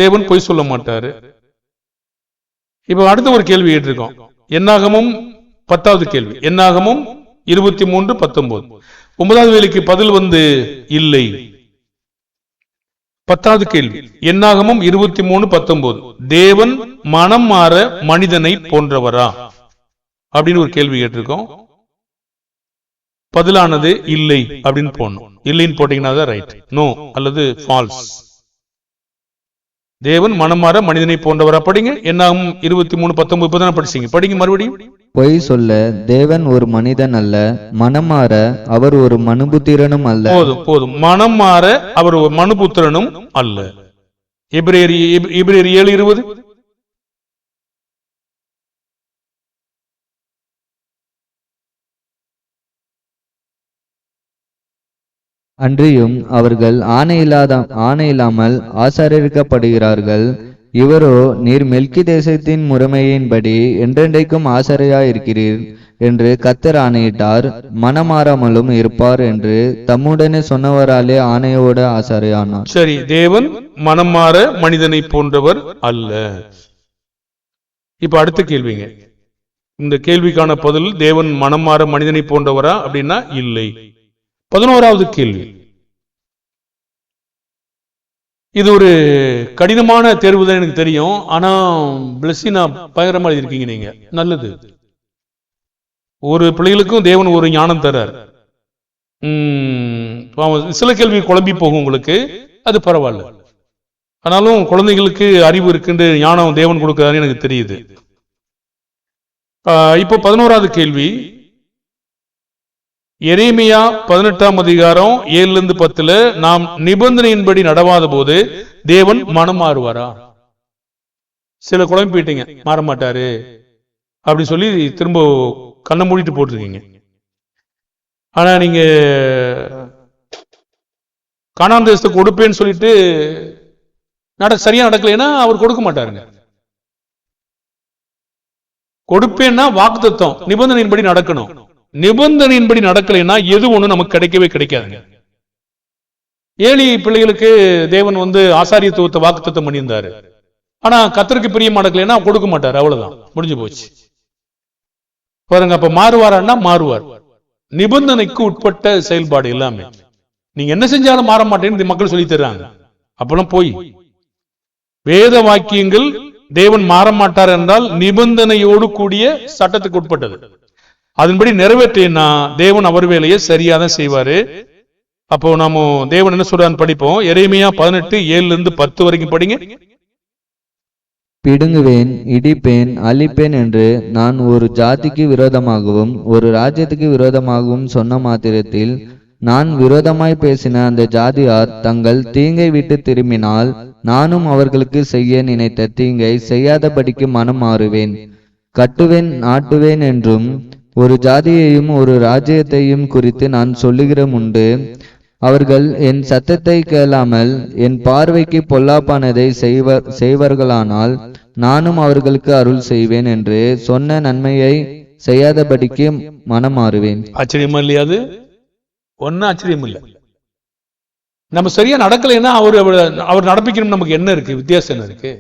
தேவன் பொய் சொல்ல மாட்டாரு. இப்போ அடுத்த ஒரு கேள்வி கேட்டிருக்கோம். என்னாகமும் 10வது கேள்வி. என்னாகமும் 23:19. 9வது வேலைக்கு பதில் இல்லை. 10வது கேள்வி என்னாகமும் 23:19. தேவன் மனம் மாற மனிதனை போன்றவரா அப்படின்னு ஒரு கேள்வி கேட்டிருக்கோம். பதிலானது இல்லை அப்படின்னு போடணும். இல்லைன்னு போட்டீங்கன்னா தான் ரைட், நோ அல்லது ஃபால்ஸ். தேவன் மனம் மாற மனிதனை போன்றவரா படிங்க. என்னாகும் 23:19 இப்பதான் படிச்சீங்க, படிங்க மறுபடியும். பொய் சொல்ல தேவன் ஒரு மனிதன் அல்ல, மனம் மாற அவர் ஒரு மனுபுத்திரனும் அல்ல. போதும் போதும், மனம் மாற அவர் ஒரு மனுபுத்திரனும் அல்ல. எபிரேயர் 7:20. அன்றியும் அவர்கள் ஆணையில்லாமல் ஆசாரியரிக்கப்படுகிறார்கள். இவரோ நீர் மெல்கி தேசத்தின் முறைமையின்படி என்றென்றைக்கும் ஆசாரியாயிருக்கிறீர் என்று கர்த்தர் ஆணையிட்டார், மனமாறாமலும் இருப்பார் என்று தம்முடனே சொன்னவராலே ஆணையோட ஆசாரியானார். சரி, தேவன் மனம் மாற மனிதனை போன்றவர் அல்ல. இப்ப அடுத்த கேள்விங்க. இந்த கேள்விக்கான பதில் தேவன் மனம் மாற மனிதனை போன்றவரா அப்படின்னா இல்லை. 11வது கேள்வி. இது ஒரு கடினமான தேர்வு தான் எனக்கு தெரியும். ஆனா பிளஸினா பயங்கரமா இருக்கீங்க நீங்க, நல்லது. ஒரு பிள்ளைகளுக்கும் தேவன் ஒரு ஞானம் தர்றார். சில கேள்வி குழம்பி போகும் உங்களுக்கு, அது பரவாயில்ல. ஆனாலும் குழந்தைகளுக்கு அறிவு இருக்குன்னு ஞானம் தேவன் கொடுக்கிறாரு எனக்கு தெரியுது. இப்போ 11வது கேள்வி. எரேமியா 18ஆம் அதிகாரம் 7-10 நாம் நிபந்தனையின்படி நடவாத போது தேவன் மனம் மாறுவாரா? சில குழம்பு போயிட்டீங்க, மாற மாட்டாரு அப்படி சொல்லி திரும்ப கண்ணை மூடிட்டு போட்டிருக்கீங்க. ஆனா நீங்க கானான் தேசத்தை கொடுப்பேன்னு சொல்லிட்டு சரியா நடக்கலைன்னா அவர் கொடுக்க மாட்டாருங்க. கொடுப்பேன்னா வாக்குத்தத்தம் நிபந்தனையின்படி நடக்கணும். நிபந்தனையின்படி நடக்கலைன்னா எது ஒண்ணு நமக்கு கிடைக்கவே கிடைக்காதுங்க. ஏழி பிள்ளைகளுக்கு தேவன் ஆசாரியத்துவத்தை வாக்குத்தத்தம் பண்ணியிருந்தாரு. ஆனா கர்த்தருக்கு பிரியமா நடக்கலைன்னா கொடுக்க மாட்டாரு, அவ்வளவுதான், முடிஞ்சு போச்சு. பாருங்க, அப்ப மாறுவாரான்னா மாறுவார். நிபந்தனைக்கு உட்பட்ட செயல்பாடு எல்லாமே. நீங்க என்ன செஞ்சாலும் மாற மாட்டேன்னு மக்கள் சொல்லி தர்றாங்க. அப்பெல்லாம் போய் வேத வாக்கியங்கள் தேவன் மாற மாட்டார் என்றால் நிபந்தனையோடு கூடிய சட்டத்துக்கு உட்பட்டது. அதன்படி நிறைவேற்றினா தேவன் அவர் வேலையை சரியாதான் செய்வாரு. அப்போ நாம தேவன் என்ன சொல்றான்னு படிப்போம். எரேமியா 18:7-10 வரைக்கும் படிங்க. பிடுங்குவேன், இடிப்பேன், அழிப்பேன் என்று நான் ஒரு ஜாதிக்கு விரோதமாகவும் ஒரு ராஜ்யத்துக்கு விரோதமாகவும் சொன்ன மாத்திரத்தில் நான் விரோதமாய் பேசின அந்த ஜாதியார் தங்கள் தீங்கை விட்டு திரும்பினால் நானும் அவர்களுக்கு செய்ய நினைத்த தீங்கை செய்யாதபடிக்கு மனம் மாறுவேன். கட்டுவேன், நாட்டுவேன் என்றும் ஒரு ஜாதியையும் ஒரு ராஜ்யத்தையும் குறித்து நான் சொல்லுகிற முண்டு. அவர்கள் என் சத்தத்தை கேளாமல் என் பார்வைக்கு பொல்லாப்பானதை செய்வார்களானால் நானும் அவர்களுக்கு அருள் செய்வேன் என்று சொன்ன நன்மையை செய்யாதபடிக்கு மனம் மாறுவேன். ஆச்சரியமா இல்லையா? அது ஒன்னும் ஆச்சரியம் இல்லை. நம்ம சரியா நடக்கலைன்னா அவர் நடப்பிக்கணும். நமக்கு என்ன இருக்கு? வித்தியாசம் என்ன இருக்கு?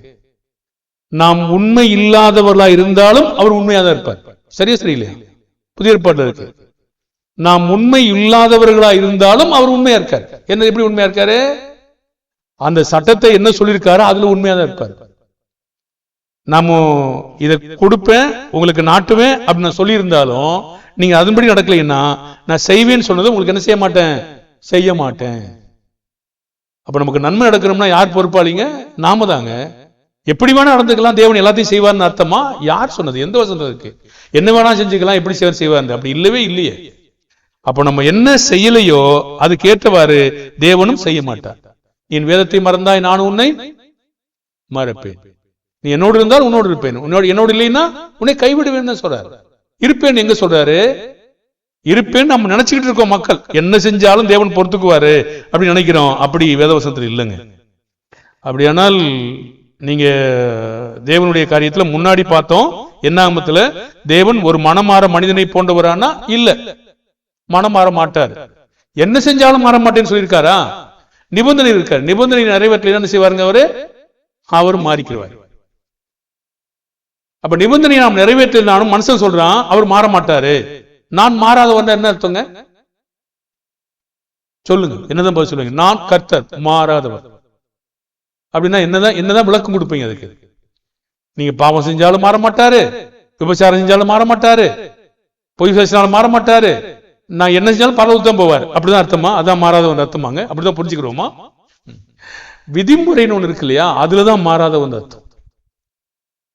நாம் உண்மை இல்லாதவர்களா இருந்தாலும் அவர் உண்மையா தான் இருப்பார். சரியா சரியில்லையா? புதிய ஏற்பாட்டுல இருக்கு. நாம் உண்மை இல்லாதவர்களா இருந்தாலும் அவர் உண்மையா இருக்காரு. என்ன எப்படி உண்மையா இருக்காரு? அந்த சட்டத்தை என்ன சொல்லியிருக்காரு அதுல உண்மையா தான் இருப்பாரு. நாம இதை கொடுப்பேன், உங்களுக்கு நாட்டுவேன் அப்படின்னு நான் சொல்லியிருந்தாலும் நீங்க அதன்படி நடக்கலைன்னா நான் செய்வேன்னு சொன்னது உங்களுக்கு என்ன செய்ய மாட்டேன்? செய்ய மாட்டேன். அப்ப நமக்கு நன்மை நடக்கணும்னா யார் பொறுப்பாளிங்க? நாம தாங்க. எப்படி வேணா நடந்துக்கலாம், தேவன் எல்லாத்தையும் செய்வார்னு அர்த்தமா? யார் சொன்னது? எந்த வசனம் இருக்கு? என்ன வேணா செஞ்சுக்கலாம், எப்படி செய்வார்? அப்படி இல்லவே இல்லையே. அப்ப நம்ம என்ன செய்யலையோ அதுக்கு ஏற்றவாறு தேவனும் செய்ய மாட்டார். என் வேதத்தை மறந்தாய் நான் உன்னை மறப்பேன். நீ என்னோடு இருந்தால் உன்னோடு இருப்பேன், என்னோடு இல்லைன்னா உன்னை கைவிடுவேன் சொல்றாரு. இருப்பேன் எங்க சொல்றாரு? இருப்பேன் நம்ம நினைச்சுக்கிட்டு இருக்கோம். மக்கள் என்ன செஞ்சாலும் தேவன் பொறுத்துக்குவாரு அப்படின்னு நினைக்கிறோம். அப்படி வேதவசனத்தில் இல்லைங்க. அப்படியானால் நீங்க தேவனுடைய காரியத்துல முன்னாடி பார்த்தோம் என்னாகமத்துல தேவன் ஒரு மனமாற மனிதனை போன்றவரானா இல்ல, மனம் மாற மாட்டார். என்ன செஞ்சாலும் மாற மாட்டேன்னு சொல்லியிருக்காரா? நிபந்தனை இருக்காரு. நிபந்தனை நிறைவேற்றல என்ன செய்வாருங்க? அவர் மாறிக்கிறார். அப்ப நிபந்தனை நாம் நிறைவேற்றினாலும் மனுஷன் சொல்றான் அவர் மாற மாட்டாரு. நான் மாறாதவன் என்ன அர்த்தங்க? சொல்லுங்க, என்னதான் பதில் சொல்லுங்க? நான் கர்த்தர், மாறாதவர் அப்படின்னா என்னதான் விளக்கம் கொடுப்பீங்க அதுக்கு? நீங்க பாவம் செஞ்சாலும் மாற மாட்டாரு, விபச்சாரம் செஞ்சாலும் மாற மாட்டாரு, பொய் பேசினாலும் மாற மாட்டாரு, நான் என்ன செஞ்சாலும் பரவத்தான் போவார். அப்படிதான் அர்த்தமா? அதான் மாறாதவன் அர்த்தமாங்க. அப்படிதான் புரிஞ்சுக்கிறோமா? விதிமுறைன்னு ஒண்ணு இருக்கு இல்லையா, அதுலதான் மாறாதவன் அர்த்தம்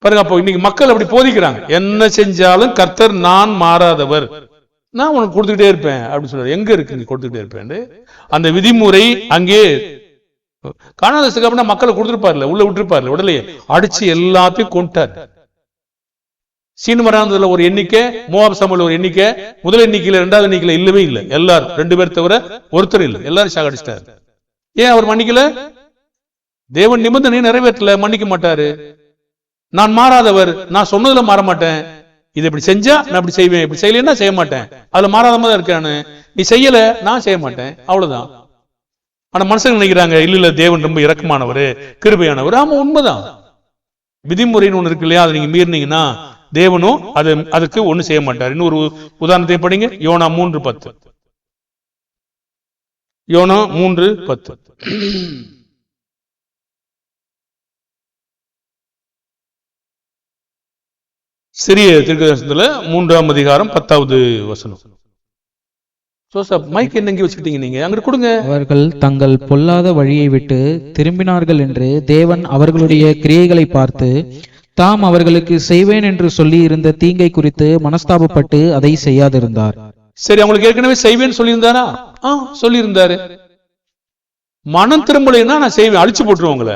பாருங்க. அப்போ இன்னைக்கு மக்கள் அப்படி போதிக்கிறாங்க, என்ன செஞ்சாலும் கர்த்தர் நான் மாறாதவர், நான் உனக்கு கொடுத்துக்கிட்டே இருப்பேன் அப்படின்னு சொல்றாரு. எங்க இருக்கு கொடுத்துக்கிட்டே இருப்பேன்? அந்த விதிமுறை அங்கே காணாததுக்கு அப்படின்னா மக்களை கொடுத்துருப்பார்ல, உள்ள விட்டுருப்பார்ல, உடலையே அடிச்சு எல்லாத்தையும் கொண்டார். சீனுமரானதுல ஒரு எண்ணிக்கை, மோவாப் சமூகல ஒரு எண்ணிக்கை, முதல் எண்ணிக்கையில இரண்டாவது எண்ணிக்கையில இல்லவே இல்லை. எல்லாரும் 2 பேர் தவிர ஒருத்தர் இல்லை, எல்லாரும் சாகடிச்சிட்டாரு. ஏன் அவர் மன்னிக்கல? தேவன் நிபந்தனையை நிறைவேற்றல, மன்னிக்க மாட்டாரு. நான் மாறாதவர், நான் சொன்னதுல மாற மாட்டேன். இது இப்படி செஞ்சா நான் இப்படி செய்வேன், இப்படி செய்யலன்னா செய்ய மாட்டேன், அதுல மாறாதமா தான் இருக்கானு. நீ செய்யல நான் செய்ய மாட்டேன், அவ்வளவுதான். ஆனா மனுஷங்க நினைக்கிறாங்க இல்ல தேவன் ரொம்ப இரக்கமானவர், கிருபையானவர். ஆமா உண்மைதான். விதிமுறைன்னு ஒண்ணு இருக்கு இல்லையா, அதை நீங்க மீறினீங்கன்னா தேவனும் அதுக்கு ஒண்ணு செய்ய மாட்டார். இன்னொரு உதாரணத்தை படிங்க, யோனா 3:10. யோனா 3:10. சிறிய தீர்க்கதரிசனத்துல 3ஆம் அதிகாரம் 10வது வசனம். மைக் என்ன வச்சுக்கிட்டீங்க நீங்க? அங்கிட்டு கொடுங்க. அவர்கள் தங்கள் பொல்லாத வழியை விட்டு திரும்பினார்கள் என்று தேவன் அவர்களுடைய கிரியைகளை பார்த்து தாம் அவர்களுக்கு செய்வேன் என்று சொல்லி இருந்த தீங்கை குறித்து மனஸ்தாபப்பட்டு அதை செய்யாதிருந்தார். சரி, அவங்களுக்கு ஏற்கனவே செய்வேன்னு சொல்லியிருந்தாரா? சொல்லியிருந்தாரு. மனம் திரும்பலைன்னா நான் செய்வேன், அழிச்சு போட்டுருவோம் உங்களை.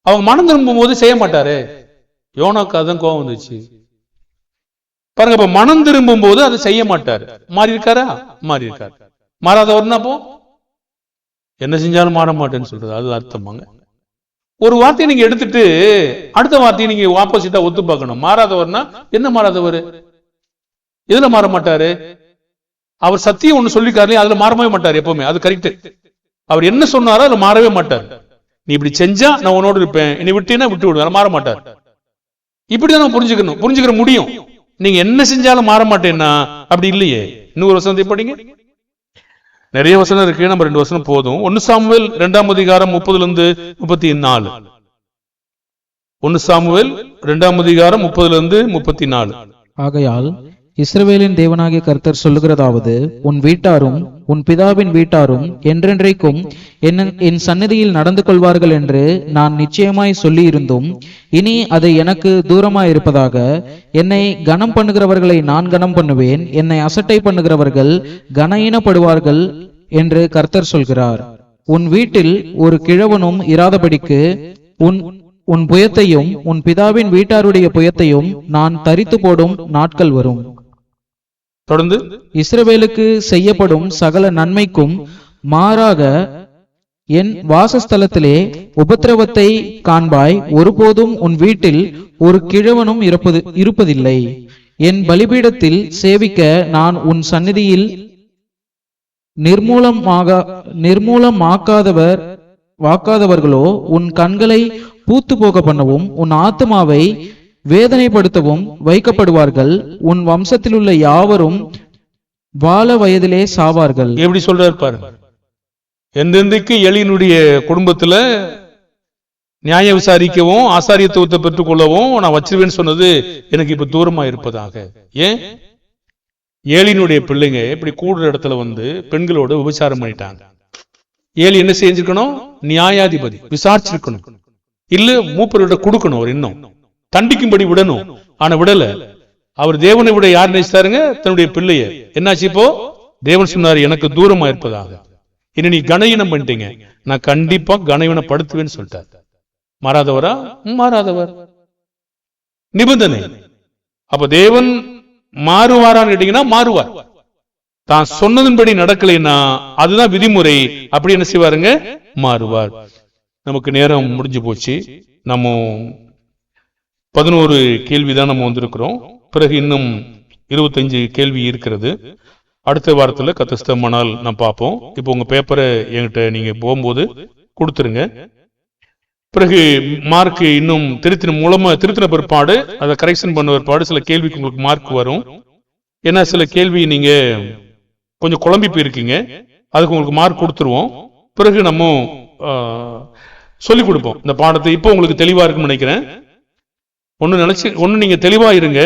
அவங்க மனம் திரும்பும் போது செய்ய மாட்டாரு. யோனாக்கு அதான் கோபம் வந்துச்சு பாருங்க. இப்ப மனம் திரும்பும் போது அதை செய்ய மாட்டாரு. மாறி இருக்காரா? மாறி இருக்காரு. மாறாதவர்னா அப்போ என்ன செஞ்சாலும் மாற மாட்டேன்னு சொல்றது, அது அர்த்தமாங்க. ஒரு வார்த்தையை நீங்க எடுத்துட்டு அடுத்த வார்த்தையை நீங்க ஆப்போசிட்டா ஒத்து பார்க்கணும். மாறாதவர்னா என்ன? மாறாதவர் எதுல மாற மாட்டாரு? அவர் சத்தியம் ஒண்ணு சொல்லிக்காரு, அதுல மாறவே மாட்டாரு எப்பவுமே. அது கரெக்ட். அவர் என்ன சொன்னாரோ அதுல மாறவே மாட்டார். நீ இப்படி செஞ்சா நான் உன்னோடு இருப்பேன், என்னை விட்டீங்கன்னா விட்டு விடுவேன், மாற மாட்டார். இப்படிதான் நம்ம புரிஞ்சுக்கிற முடியும். நீங்க என்ன செஞ்சாலும் மாற மாட்டேன்னா அப்படி இல்லையே. இன்னொரு வசனத்தை படிங்க. நிறைய வசனம் இருக்கு, நம்ம 2 வசனம் போதும். 1 சாமுவேல் 2ஆம் அதிகாரம் 30-34. 1 சாமுவேல் 2ஆம் அதிகாரம் 30-34. ஆகையால் இஸ்ரவேலின் தேவனாகிய கர்த்தர் சொல்லுகிறதாவது, உன் வீட்டாரும் உன் பிதாவின் வீட்டாரும் என்றென்றைக்கும் என் சந்நிதியில் நடந்து கொள்வார்கள் என்று நான் நிச்சயமாய் சொல்லி இருந்தும் இனி அது எனக்கு தூரமாயிருப்பதாக. என்னை கனம் பண்ணுகிறவர்களை நான் கனம் பண்ணுவேன், என்னை அசட்டை பண்ணுகிறவர்கள் கனஈனப்படுவார்கள் என்று கர்த்தர் சொல்கிறார். உன் வீட்டில் ஒரு கிழவனும் இராதபடிக்கு உன் புயத்தையும் உன் பிதாவின் வீட்டாருடைய புயத்தையும் நான் தரித்து போடும் நாட்கள் வரும். தொடர்ந்து, இஸ்ரவேலுக்கு செய்யப்படும் சகல நன்மைக்கும் மாறாக என் வாசஸ்தலத்திலே உபத்திரவத்தை காண்பாய். ஒருபோதும் உன் வீட்டில் ஒரு கிழவனும் இருப்பதில்லை. என் பலிபீடத்தில் சேவிக்க நான் உன் சந்நிதியில் நிர்மூலமாக்காதவர்களோ உன் கண்களை பூத்து போக பண்ணவும் உன் ஆத்மாவை வேதனைப்படுத்தவும் வைக்கப்படுவார்கள். உன் வம்சத்தில் உள்ள யாவரும் வாழ வயதிலே சாவார்கள். எப்படி சொல்றாரு பாருங்க. எந்தெந்தைக்கு எலியினுடைய குடும்பத்துல நியாய விசாரிக்கவும் ஆசாரியத்துவத்தை பெற்றுக் கொள்ளவும் நான் வச்சிருவேன்னு சொன்னது எனக்கு இப்ப தூரமா இருப்பதாக. ஏன்? ஏலியினுடைய பிள்ளைங்க இப்படி கூடுற இடத்துல வந்து பெண்களோட விபச்சாரம் பண்ணிட்டாங்க. ஏலி என்ன செஞ்சிருக்கணும்? நியாயாதிபதி விசாரிச்சிருக்கணும், இல்ல மூப்பர்கிட்ட கொடுக்கணும், அவர் இன்னும் தண்டிக்கும்படி விடணும். ஆனா விடல. அவர் தேவனை விட யார் நினைச்சாருங்க? தன்னுடைய பிள்ளைய. என்னாச்சு இப்போ? தேவன் சொன்னாரு, எனக்கு தூரமா இருப்பதாக. இனி நீ கனவீனம் பண்ணிட்டீங்க, நான் கண்டிப்பா கனவீனப்படுத்துவேன்னு சொல்லிட்டார். மாறாதவரா? மாறாதவர். நிபந்தனை. அப்ப தேவன் மாறுவாரான்னு கேட்டீங்கன்னா மாறுவார். தான் சொன்னதன்படி நடக்கலைன்னா அதுதான் விதிமுறை. அப்படி என்ன செய்வாருங்க? மாறுவார். நமக்கு நேரம் முடிஞ்சு போச்சு. நம்ம 11 கேள்விதான் நம்ம வந்திருக்கிறோம். பிறகு இன்னும் 25 கேள்வி இருக்கிறது. அடுத்த வாரத்துல கத்தஸ்தமானால் நான் பார்ப்போம். இப்போ உங்க பேப்பரை என்கிட்ட நீங்க போகும்போது கொடுத்துருங்க. பிறகு மார்க் இன்னும் திருத்தின பிற்பாடு அதை கரெக்ஷன் பண்ண பிற்பாடு சில கேள்விக்கு உங்களுக்கு மார்க் வரும். ஏன்னா சில கேள்வி நீங்க கொஞ்சம் குழம்பி போயிருக்கீங்க, அதுக்கு உங்களுக்கு மார்க் கொடுத்துருவோம். பிறகு நம்ம சொல்லிக் கொடுப்போம் இந்த பாடத்தை. இப்போ உங்களுக்கு தெளிவா இருக்குன்னு நினைக்கிறேன். ஒண்ணு நீங்க தெளிவா இருங்க.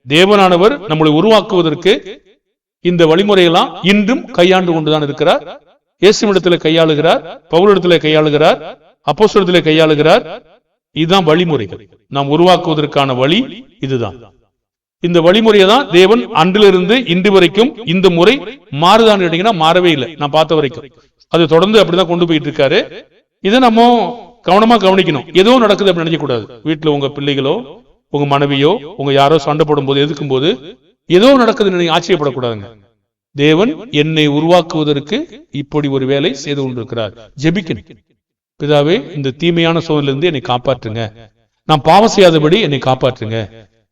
தேவனானவர் நம்மளை உருவாக்குவதற்கு இந்த வழிமுறையெல்லாம் இன்றும் கையாண்டு கொண்டுதான் இருக்கிறார். இயேசுவிடத்தில் கையாளுகிறார், பவுலிடத்தில் கையாளுகிறார், அப்போஸ்தலத்திலே கையாளுகிறார். இதுதான் வழிமுறைகள். நாம் உருவாக்குவதற்கான வழி இதுதான். இந்த வழிமுறையை தான் தேவன் அன்றிலிருந்து இன்று வரைக்கும் இந்த முறை மாறுதான் கேட்டீங்கன்னா மாறவே இல்லை. நான் பார்த்த வரைக்கும் அது தொடர்ந்து அப்படிதான் கொண்டு போயிட்டு இருக்காரு. இதை நம்ம கவனமா கவனிக்கணும். ஏதோ நடக்குது அப்படின்னு நினைக்க கூடாது. வீட்டுல உங்க பிள்ளைகளோ உங்க மனைவியோ உங்க யாரோ சண்டை போடும் போது எதுக்கும் போது ஏதோ நடக்குதுன்னு நீங்க ஆச்சரியப்படக்கூடாதுங்க. தேவன் என்னை உருவாக்குவதற்கு இப்படி ஒரு வேலை செய்து கொண்டிருக்கிறார். ஜெபிக்கணும். பிதாவே, இந்த தீமையான சூழலிருந்து என்னை காப்பாற்றுங்க, நான் பாவம் செய்யாதபடி என்னை காப்பாற்றுங்க.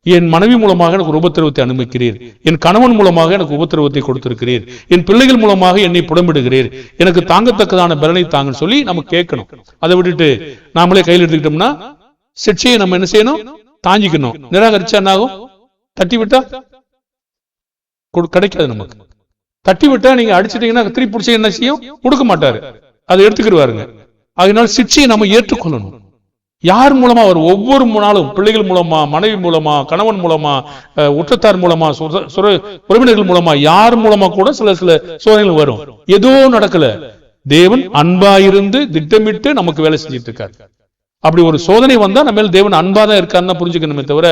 என் மனைவி மூலமாக எனக்கு ஒரு உபத்திரவத்தை அனுமதிக்கிறீர், என் கணவன் மூலமாக எனக்கு உபத்திரவத்தை கொடுத்திருக்கிறீர், என் பிள்ளைகள் மூலமாக என்னை புடம்பிடுகிறீர், எனக்கு தாங்கத்தக்கதான பலனை தாங்கன்னு சொல்லி நம்ம கேட்கணும். அதை விட்டுட்டு நாமளே கையில் எடுத்துக்கிட்டோம்னா சிக்ஷையை நம்ம என்ன செய்யணும்? தாங்கிக்கணும். நிராகரிச்சா என்ன ஆகும்? தட்டி விட்டா கிடைக்காது நமக்கு. தட்டி விட்டா நீங்க அடிச்சிட்டீங்கன்னா திருப்பி பிடிச்ச என்ன செய்யும்? கொடுக்க மாட்டாரு, அதை எடுத்துக்கிடுவாருங்க. அதனால சிக்ஷையை நம்ம ஏற்றுக்கொள்ளணும். யார் மூலமா? அவர் ஒவ்வொரு நாளும் பிள்ளைகள் மூலமா, மனைவி மூலமா, கணவன் மூலமா, உற்றத்தார் மூலமா, உறவினர்கள் மூலமா, யார் மூலமா கூட சில சோதனைகள் வரும். ஏதோ நடக்கல. தேவன் அன்பாயிருந்து திட்டமிட்டு நமக்கு வேலை செஞ்சிட்டு இருக்காரு. அப்படி ஒரு சோதனை வந்தா நம்ம தேவன் அன்பாதான் இருக்காருன்னு புரிஞ்சுக்கணுமே தவிர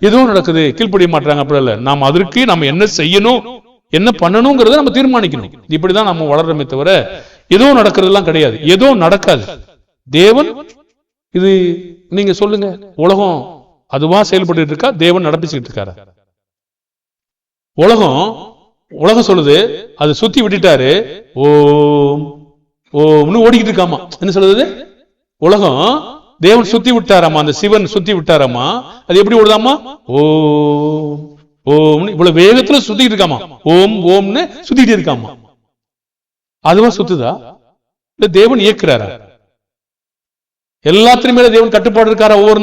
ஏதோ நடக்குது கீழ்ப்படிய மாட்டாங்க அப்படி இல்ல. நாம் அதற்கு நம்ம என்ன செய்யணும், என்ன பண்ணணுங்கிறத நம்ம தீர்மானிக்கணும். இப்படிதான் நம்ம வளர்றமே தவிர ஏதோ நடக்கிறதுலாம் கிடையாது. ஏதோ நடக்காது. தேவன் இது நீங்க சொல்லுங்க, உலகம் அதுவா செயல்பட்டு இருக்கா? தேவன் நடப்பிச்சுட்டு இருக்காரு. உலகம் சொல்லுது, அது சுத்தி விட்டுட்டாரு, ஓம் ஓம்னு ஓடிக்கிட்டு இருக்காமா. என்ன சொல்லுது? உலகம் தேவன் சுத்தி விட்டாராமா, அந்த சிவன் சுத்தி விட்டாராமா. அது எப்படி ஓடுதாமா? ஓம் ஓம்னு இவ்வளவு வேகத்துல சுத்திட்டு இருக்காமா. ஓம் ஓம்னு சுத்திட்டு இருக்காமா. அதுவா சுத்துதா? இல்ல தேவன் இயக்குறாரா? எல்லாத்திலும் மேல தேவன் கட்டுப்பாடு இருக்காரா? ஒவ்வொரு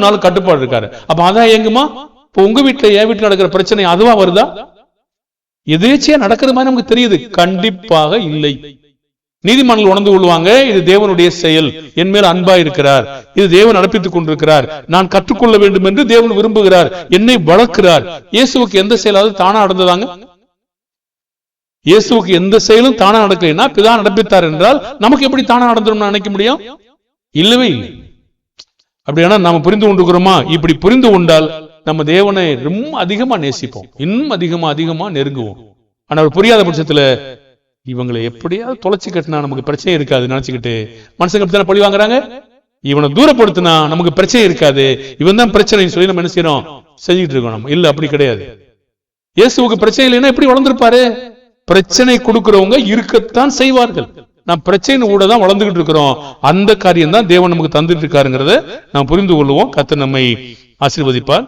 நாளும் கட்டுப்பாடு இருக்காரு. அப்ப அதான் எங்குமா? இப்ப உங்க வீட்டுல என் வீட்டுல நடக்கிற பிரச்சனை அதுவா வருதா? எதேச்சியா நடக்கிற மாதிரி நமக்கு தெரியுது? கண்டிப்பாக இல்லை. நீதிமான்கள் உணர்ந்து கொள்வாங்க, இது தேவனுடைய செயல், என் மேல் அன்பா இருக்கிறார், இது தேவன் நடப்பித்துக் கொண்டிருக்கிறார், நான் கற்றுக்கொள்ள வேண்டும் என்று தேவன் விரும்புகிறார், என்னை வளர்க்கிறார். இயேசுவுக்கு எந்த செயலாவது தானா நடந்ததாங்க? இயேசுவுக்கு எந்த செயலும் தானா நடக்கலைன்னா பிதா நடப்பித்தார் என்றால் நமக்கு எப்படி தானா நடந்துடும் நினைக்க முடியும்? இல்லவே இல்லை. அப்படியானா நாம புரிந்து கொண்டிருக்கிறோமா? இப்படி புரிந்து கொண்டால் நம்ம தேவனை ரொம்ப அதிகமா நேசிப்போம், இன்னும் அதிகமா நெருங்குவோம். ஆனா அவர் புரியாத பட்சத்துல இவங்களை எப்படியாவது தொலைச்சு கட்டினா நமக்கு பிரச்சனை இருக்காது நினைச்சுக்கிட்டு மனுஷங்க அப்படித்தானே பழி வாங்குறாங்க. இவனை தூரப்படுத்தினா நமக்கு பிரச்சனை இருக்காது, இவன் தான் பிரச்சனை சொல்லி நம்ம என்ன செய்யறோம், செஞ்சுக்கிட்டு இருக்கோம். நம்ம இல்ல, அப்படி கிடையாது. இயேசுவுக்கு பிரச்சனை இல்லைன்னா எப்படி வளர்ந்துருப்பாரு? பிரச்சனை கொடுக்கிறவங்க இருக்கத்தான் செய்வார்கள். நாம் பிரச்சனை கூட தான் வளர்ந்துகிட்டு இருக்கிறோம். அந்த காரியம் தான் தேவன் நமக்கு தந்துட்டு இருக்காருங்கிறத நாம் புரிந்து கொள்வோம். கர்த்தர் நம்மை ஆசீர்வதிப்பார்.